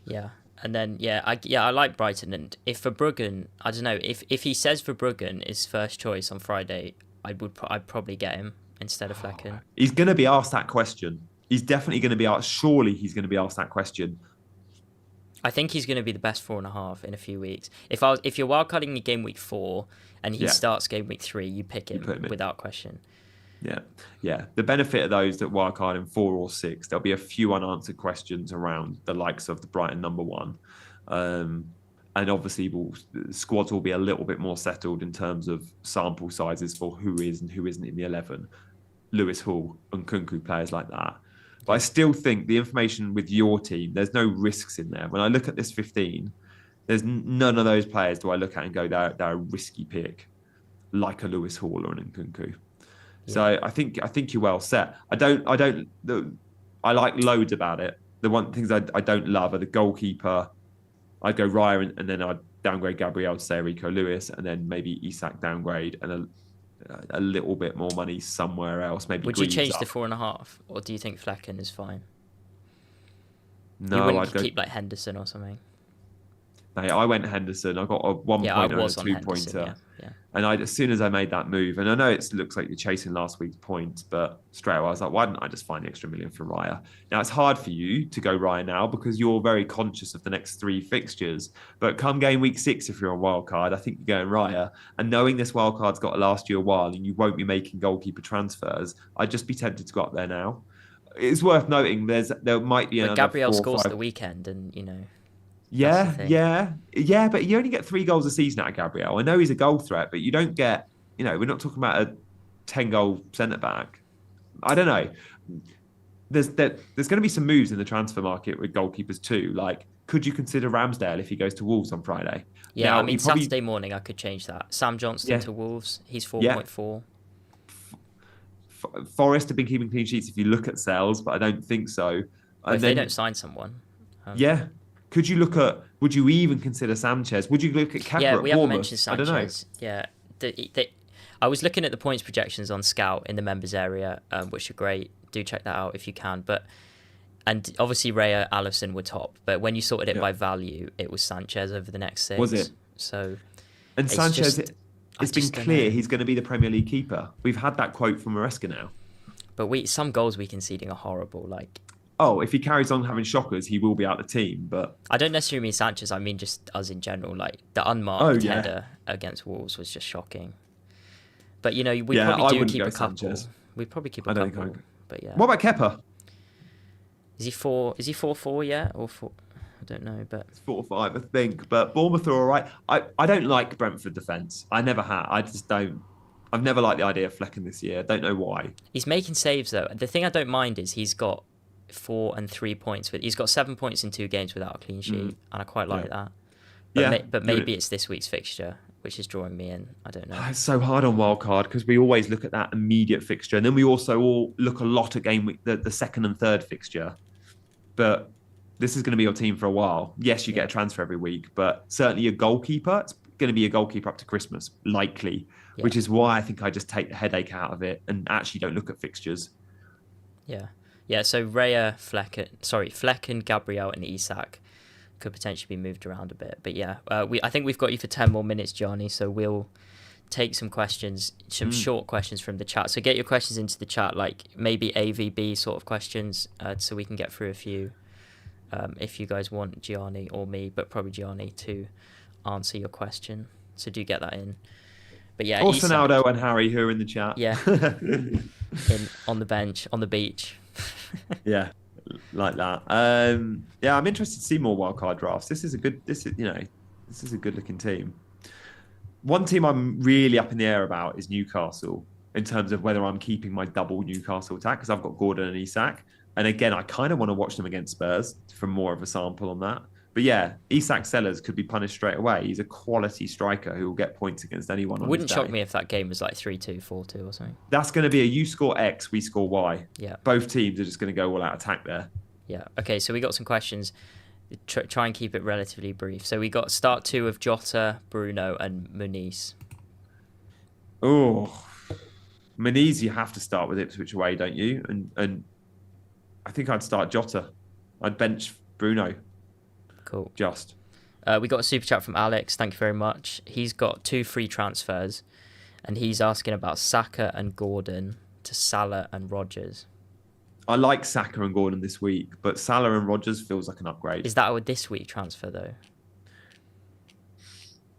Yeah. And then I like Brighton, and if Verbruggen, I don't know, if he says Verbruggen is first choice on Friday, I'd probably get him instead of Flecken. He's going to be asked that question. He's definitely going to be asked. Surely he's going to be asked that question. I think he's going to be the best 4.5 in a few weeks. If you're wildcarding in game week 4 and he starts game week 3, you pick him without question. Yeah. The benefit of those that wildcard in 4 or 6, there'll be a few unanswered questions around the likes of the Brighton number 1. And obviously, squads will be a little bit more settled in terms of sample sizes for who is and who isn't in the 11. Lewis Hall and Nkunku, players like that. But I still think the information with your team, there's no risks in there. When I look at this 15, there's none of those players do I look at and go, they're a risky pick, like a Lewis Hall or an Nkunku. Yeah. So I think you're well set. I like loads about it. The one things I don't love are the goalkeeper. I'd go Raya and then I'd downgrade Gabriel to say Rico Lewis, and then maybe Isak downgrade and a little bit more money somewhere else. Maybe would Greaves you change up. to 4.5, or do you think Flecken is fine? No, you wouldn't keep like Henderson or something. Mate, I went Henderson. I got a 1-pointer and a 2-pointer. Yeah. And as soon as I made that move, and I know it looks like you're chasing last week's points, but straight away I was like, why didn't I just find the extra million for Raya? Now, it's hard for you to go Raya now because you're very conscious of the next 3 fixtures. But come game week 6, if you're on wildcard, I think you're going Raya. And knowing this wildcard's got to last you a while and you won't be making goalkeeper transfers, I'd just be tempted to go up there now. It's worth noting there might be another Gabriel scores the weekend, and Yeah, but you only get 3 goals a season out of Gabriel. I know he's a goal threat, but you don't get, we're not talking about a 10-goal centre-back. I don't know. There's going to be some moves in the transfer market with goalkeepers too. Like, could you consider Ramsdale if he goes to Wolves on Friday? Yeah, now, I mean, Saturday morning I could change that. Sam Johnston to Wolves, he's 4.4. Forest have been keeping clean sheets if you look at sales, but I don't think so. If they don't sign someone. Could you would you even consider Sanchez? Would you look at Kepa Yeah, we haven't mentioned Sanchez. I don't know. Yeah. I was looking at the points projections on Scout in the members area, which are great. Do check that out if you can. And obviously Raya, Alisson were top, but when you sorted it by value, it was Sanchez over the next 6. Was it? So, and Sanchez, it's been clear he's going to be the Premier League keeper. We've had that quote from Maresca now. But some goals we conceding are horrible. Like, if he carries on having shockers, he will be out of the team. But I don't necessarily mean Sanchez. I mean just us in general. Like the unmarked header against Wolves was just shocking. But we probably do keep a couple. Sanchez. We probably keep a couple. But yeah. What about Kepa? Is he 4-4 yet or 4? I don't know, but it's 4-5, I think. But Bournemouth are all right. I don't like Brentford defence. I never have. I just don't. I've never liked the idea of Flecken this year. I don't know why. He's making saves though. The thing I don't mind is he's got 4 and 3 points. He's got 7 points in 2 games without a clean sheet, and I quite like that. But maybe it's this week's fixture which is drawing me in. I don't know. It's so hard on wildcard because we always look at that immediate fixture, and then we also all look a lot at game week, the second and third fixture. But this is going to be your team for a while. Yes, you get a transfer every week, but certainly a goalkeeper, it's going to be a goalkeeper up to Christmas, likely, which is why I think I just take the headache out of it and actually don't look at fixtures. Yeah, so Raya, Flecken, Gabriel and Isak could potentially be moved around a bit. But I think we've got you for 10 more minutes, Gianni, so we'll take some questions, some short questions from the chat. So get your questions into the chat, like maybe AVB sort of questions, so we can get through a few. If you guys want Gianni or me, but probably Gianni to answer your question. So do get that in. But yeah, or Sonaldo and Harry who are in the chat. Yeah. On the bench, on the beach. Yeah. like that. Yeah, I'm interested to see more wildcard drafts. This is a good. This is a good looking team. One team I'm really up in the air about is Newcastle in terms of whether I'm keeping my double Newcastle attack because I've got Gordon and Isak. And again, I kind of want to watch them against Spurs for more of a sample on that. But yeah, Isak Sellers could be punished straight away. He's a quality striker who will get points against anyone on his Wouldn't day. shock me if that game was like 3-2, 4-2 or something. That's going to be a you score X, we score Y. Yeah. Both teams are just going to go all out attack there. Yeah. Okay, so we got some questions. Try and keep it relatively brief. So we got start 2 of Jota, Bruno, and Muniz. Oh, Muniz, you have to start with Ipswich away, don't you? And I think I'd start Jota. I'd bench Bruno. Cool. Just. We got a super chat from Alex. Thank you very much. He's got 2 free transfers, and he's asking about Saka and Gordon to Salah and Rodgers. I like Saka and Gordon this week, but Salah and Rodgers feels like an upgrade. Is that our this week transfer though?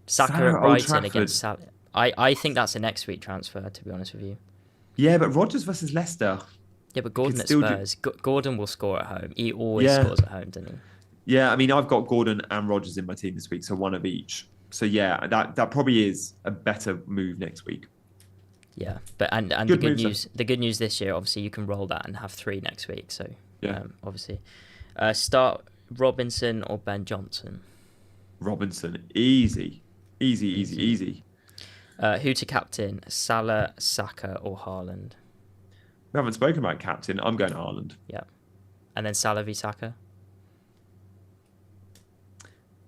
Saka Salah at at Old Brighton Trafford. against Salah. I think that's a next week transfer, to be honest with you. Yeah, but Rodgers versus Leicester. Yeah, but Gordon at still do- Spurs. Gordon will score at home. He always Yeah. scores at home, doesn't he? Yeah, I mean, I've got Gordon and Rodgers in my team this week, so one of each. So yeah, that probably is a better move next week. Yeah, but and Good the moves, good news this year, obviously, you can roll that and have 3 next week. So Yeah. obviously, start Robinson or Ben Johnson. Robinson, easy. Who to captain? Salah, Saka, or Haaland? We haven't spoken about captain. I'm going Haaland. Yeah, and then Salah v Saka.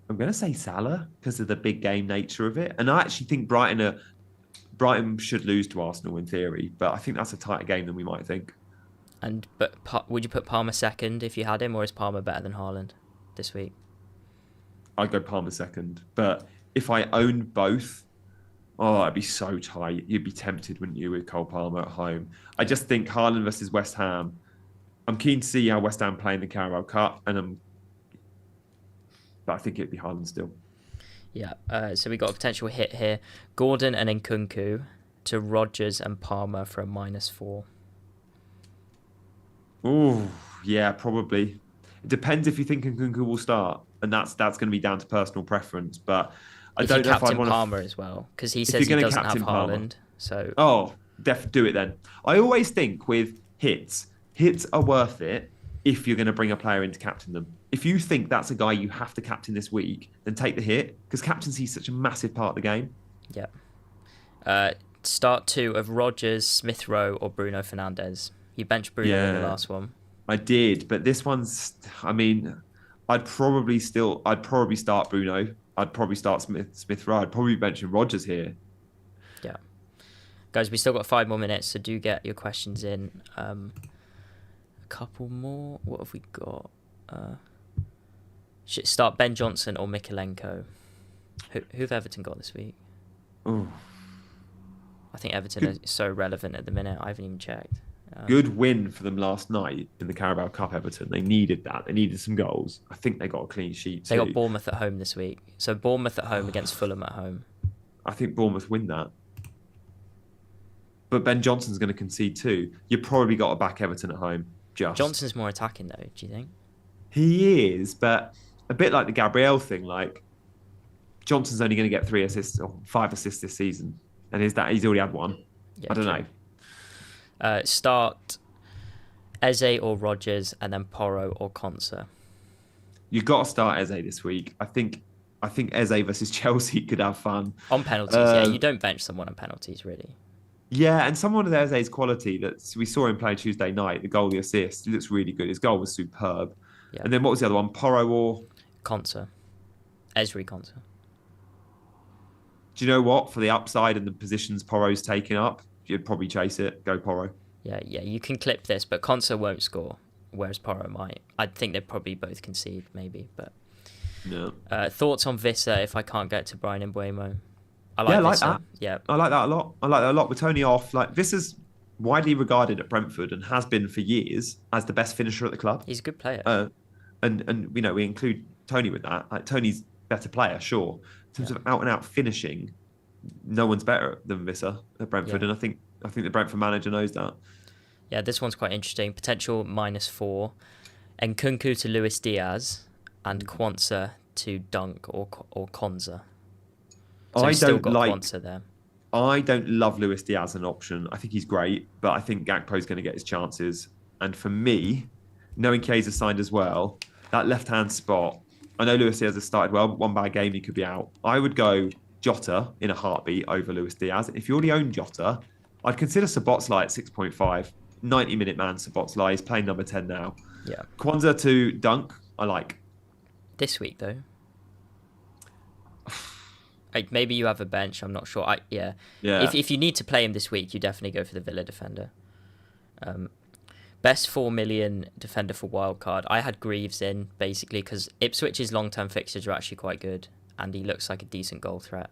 I'm going to say Salah because of the big game nature of it. And I actually think Brighton should lose to Arsenal in theory, but I think that's a tighter game than we might think. But would you put Palmer second if you had him, or is Palmer better than Haaland this week? I'd go Palmer second. But if I owned both, I'd be so tight. You'd be tempted, wouldn't you, with Cole Palmer at home? I just think Haaland versus West Ham. I'm keen to see how West Ham play in the Carabao Cup, but I think it'd be Haaland still. Yeah, so we got a potential hit here. Gordon and Nkunku to Rodgers and Palmer for a -4. Oh, yeah, probably. It depends if you think Nkunku will start, and that's going to be down to personal preference. But I If don't you know if I'd captain want Palmer as well, because he If says he you're gonna doesn't have captain Palmer. Haaland. So Oh, do it then. I always think with hits are worth it if you're going to bring a player in to captain them. If you think that's a guy you have to captain this week, then take the hit because captaincy is such a massive part of the game. yeah. Start 2 of Rodgers, Smith Rowe, or Bruno Fernandes. You benched Bruno in the Yeah. last one. I did, but this one's. I mean, I'd probably start Bruno. I'd probably start Smith Rowe. I'd probably bench Rodgers here. Yeah. Guys, we still got 5 more minutes, so do get your questions in. A couple more. What have we got? Should start Ben Johnson or Mikalenko? Who've Everton got this week? Oh, I think Everton is so relevant at the minute. I haven't even checked. good win for them last night in the Carabao Cup. Everton. They needed that. They needed some goals. I think they got a clean sheet too. They got Bournemouth at home this week. So Bournemouth at home against Fulham at home. I think Bournemouth win that. But Ben Johnson's going to concede too. You probably got to back Everton at home. Johnson's more attacking though, do you think? He is, but a bit like the Gabriel thing, like Johnson's only going to get 3 assists or 5 assists this season. And he's already had 1. Yeah, I don't true. know. Start Eze or Rodgers and then Porro or Konsa. You've got to start Eze this week. I think Eze versus Chelsea could have fun. On penalties, yeah. You don't bench someone on penalties, really. Yeah, and someone of Eze's quality that we saw him play Tuesday night, the goal, the assist, he looks really good. His goal was superb. Yeah. And then what was the other one? Porro or... Konsa. Esri Konsa. Do you know what? For the upside and the positions Porro's taken up, you'd probably chase it. Go Porro. Yeah, you can clip this, but Konsa won't score, whereas Porro might. I think they'd probably both concede, maybe. But Yeah. thoughts on Vissa if I can't get to Brian Mbeumo? I like Vissa. that. Yeah. I like that a lot. With Tony off, like this is widely regarded at Brentford and has been for years as the best finisher at the club. He's a good player. And you know, we include Tony with that. Like Tony's better player, sure. In terms of out and out finishing, no one's better than Vissa at Brentford, and I think the Brentford manager knows that. Yeah, this one's quite interesting. Potential -4. Nkunku to Luis Diaz, and Quansah to Dunk or Konza. So he's still got Quansah there. I don't love Luis Diaz as an option. I think he's great, but I think Gakpo's going to get his chances. And for me, knowing Chiesa signed as well, that left-hand spot, I know Luis Diaz has started well, but one bad game, he could be out. I would go Jota in a heartbeat over Luis Diaz. If you already own Jota, I'd consider Szoboszlai at 6.5. 90-minute man Szoboszlai. He's playing number 10 now. Yeah. Quansah to Dunk, I like. This week, though. Maybe you have a bench. I'm not sure. Yeah. If you need to play him this week, you definitely go for the Villa defender. Best 4 million defender for Wildcard. I had Greaves in, basically, because Ipswich's long-term fixtures are actually quite good, and he looks like a decent goal threat.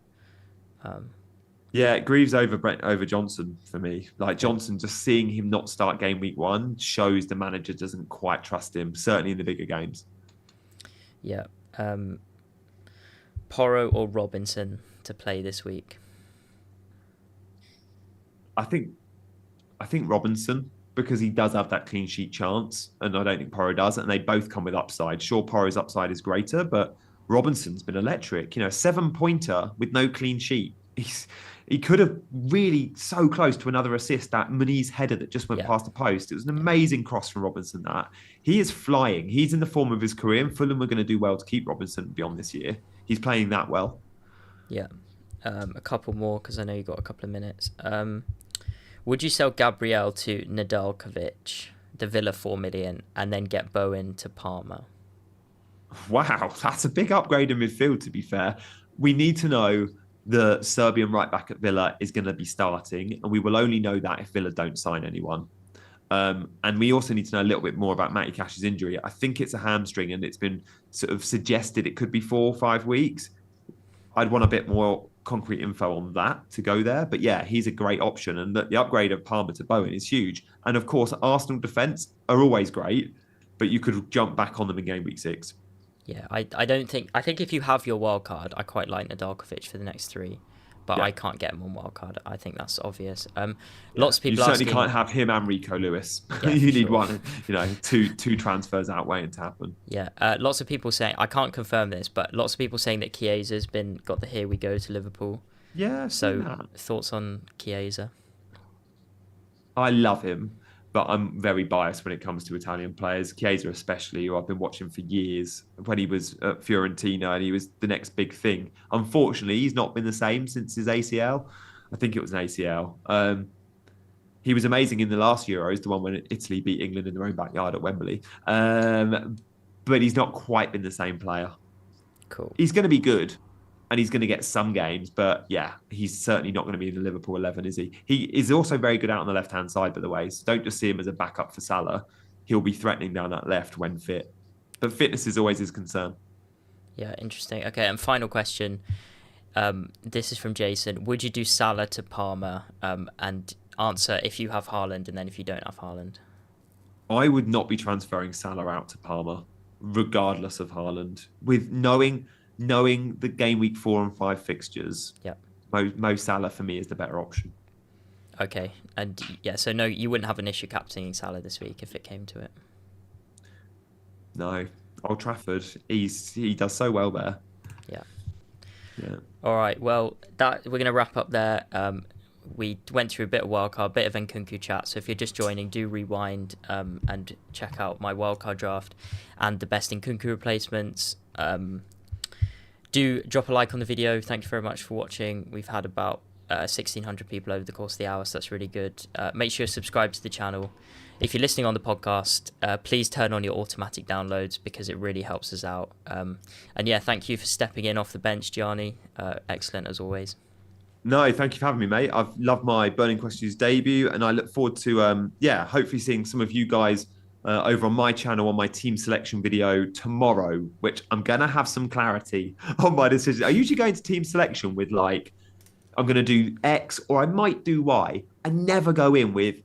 Yeah, Greaves over Johnson for me. Like Johnson, just seeing him not start game week 1 shows the manager doesn't quite trust him, certainly in the bigger games. Yeah. Porro or Robinson to play this week? I think Robinson, because he does have that clean sheet chance, and I don't think Porro does, and they both come with upside. Sure, Porro's upside is greater, but Robinson's been electric. 7-pointer with no clean sheet. He could have really so close to another assist, that Muniz header that just went past the post. It was an amazing cross from Robinson. That he is flying. He's in the form of his career, and Fulham are going to do well to keep Robinson beyond this year. He's playing that well. Yeah. A couple more, because I know you've got a couple of minutes. Would you sell Gabriel to Nadalkovic, the Villa 4 million, and then get Bowen to Parma? Wow, that's a big upgrade in midfield, to be fair. We need to know the Serbian right back at Villa is going to be starting, and we will only know that if Villa don't sign anyone. And we also need to know a little bit more about Matty Cash's injury. I think it's a hamstring, and it's been sort of suggested it could be 4 or 5 weeks. I'd want a bit more concrete info on that to go there. But yeah, he's a great option. And the upgrade of Palmer to Bowen is huge. And of course, Arsenal defence are always great, but you could jump back on them in game week 6. Yeah, I think if you have your wild card, I quite like Nadalkovic for the next 3. But I can't get him on wildcard. I think that's obvious. Lots of people you certainly can't have him and Rico Lewis. Yeah, you need one. Two transfers out waiting to happen. Yeah. Lots of people saying, I can't confirm this, but lots of people saying that Chiesa's got the here we go to Liverpool. Yeah. So thoughts on Chiesa? I love him, but I'm very biased when it comes to Italian players. Chiesa especially, who I've been watching for years when he was at Fiorentina and he was the next big thing. Unfortunately, he's not been the same since his ACL. I think it was an ACL. He was amazing in the last Euros, the one when Italy beat England in their own backyard at Wembley. But he's not quite been the same player. Cool. He's going to be good. And he's going to get some games, but yeah, he's certainly not going to be in the Liverpool 11, is he? He is also very good out on the left-hand side, by the way. So don't just see him as a backup for Salah. He'll be threatening down that left when fit. But fitness is always his concern. Yeah, interesting. Okay, and final question. This is from Jason. Would you do Salah to Parma? And answer if you have Haaland, and then if you don't have Haaland. I would not be transferring Salah out to Parma, regardless of Haaland. With knowing the game week 4 and 5 fixtures, Mo Salah for me is the better option. Okay, and yeah, so no, you wouldn't have an issue captaining Salah this week if it came to it. No, Old Trafford, he does so well there. Yeah. All right, well, we're going to wrap up there. We went through a bit of wildcard, a bit of Nkunku chat. So if you're just joining, do rewind and check out my wildcard draft and the best Nkunku replacements. Do drop a like on the video. Thank you very much for watching. We've had about 1,600 people over the course of the hour, so that's really good. Make sure you subscribe to the channel. If you're listening on the podcast, please turn on your automatic downloads because it really helps us out. And yeah, thank you for stepping in off the bench, Gianni. Excellent as always. No, thank you for having me, mate. I've loved my Burning Questions debut, and I look forward to hopefully seeing some of you guys over on my channel on my team selection video tomorrow, which I'm going to have some clarity on my decision. I usually go into team selection with I'm going to do X or I might do Y. I never go in with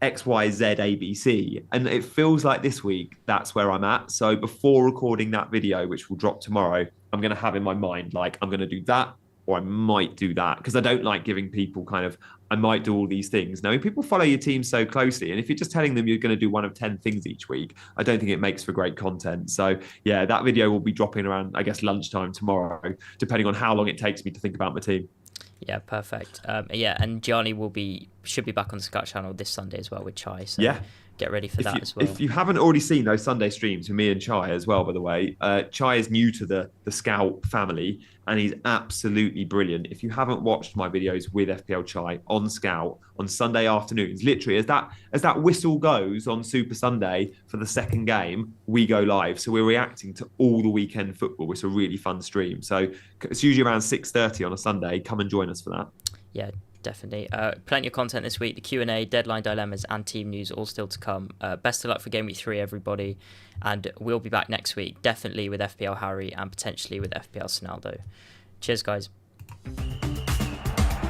X, Y, Z, A, B, C. And it feels like this week, that's where I'm at. So before recording that video, which will drop tomorrow, I'm going to have in my mind, I'm going to do that or I might do that, because I don't like giving people kind of, I might do all these things. Now, people follow your team so closely, and if you're just telling them you're going to do one of 10 things each week, I don't think it makes for great content. So yeah, that video will be dropping around, I guess, lunchtime tomorrow, depending on how long it takes me to think about my team. Yeah, perfect. Yeah, and Gianni should be back on the Scout channel this Sunday as well with Chai. So Yeah. get ready for that as well. If you haven't already seen those Sunday streams with me and Chai as well, by the way, Chai is new to the Scout family, and he's absolutely brilliant. If you haven't watched my videos with FPL Chai on Scout on Sunday afternoons, literally as that whistle goes on Super Sunday for the second game, we go live. So we're reacting to all the weekend football. It's a really fun stream. So it's usually around 6:30 on a Sunday. Come and join us for that. Yeah, definitely. Plenty of content this week. The Q&A, deadline dilemmas, and team news all still to come. Best of luck for Gameweek 3, everybody. And we'll be back next week, definitely with FPL Harry and potentially with FPL Sonaldo. Cheers, guys.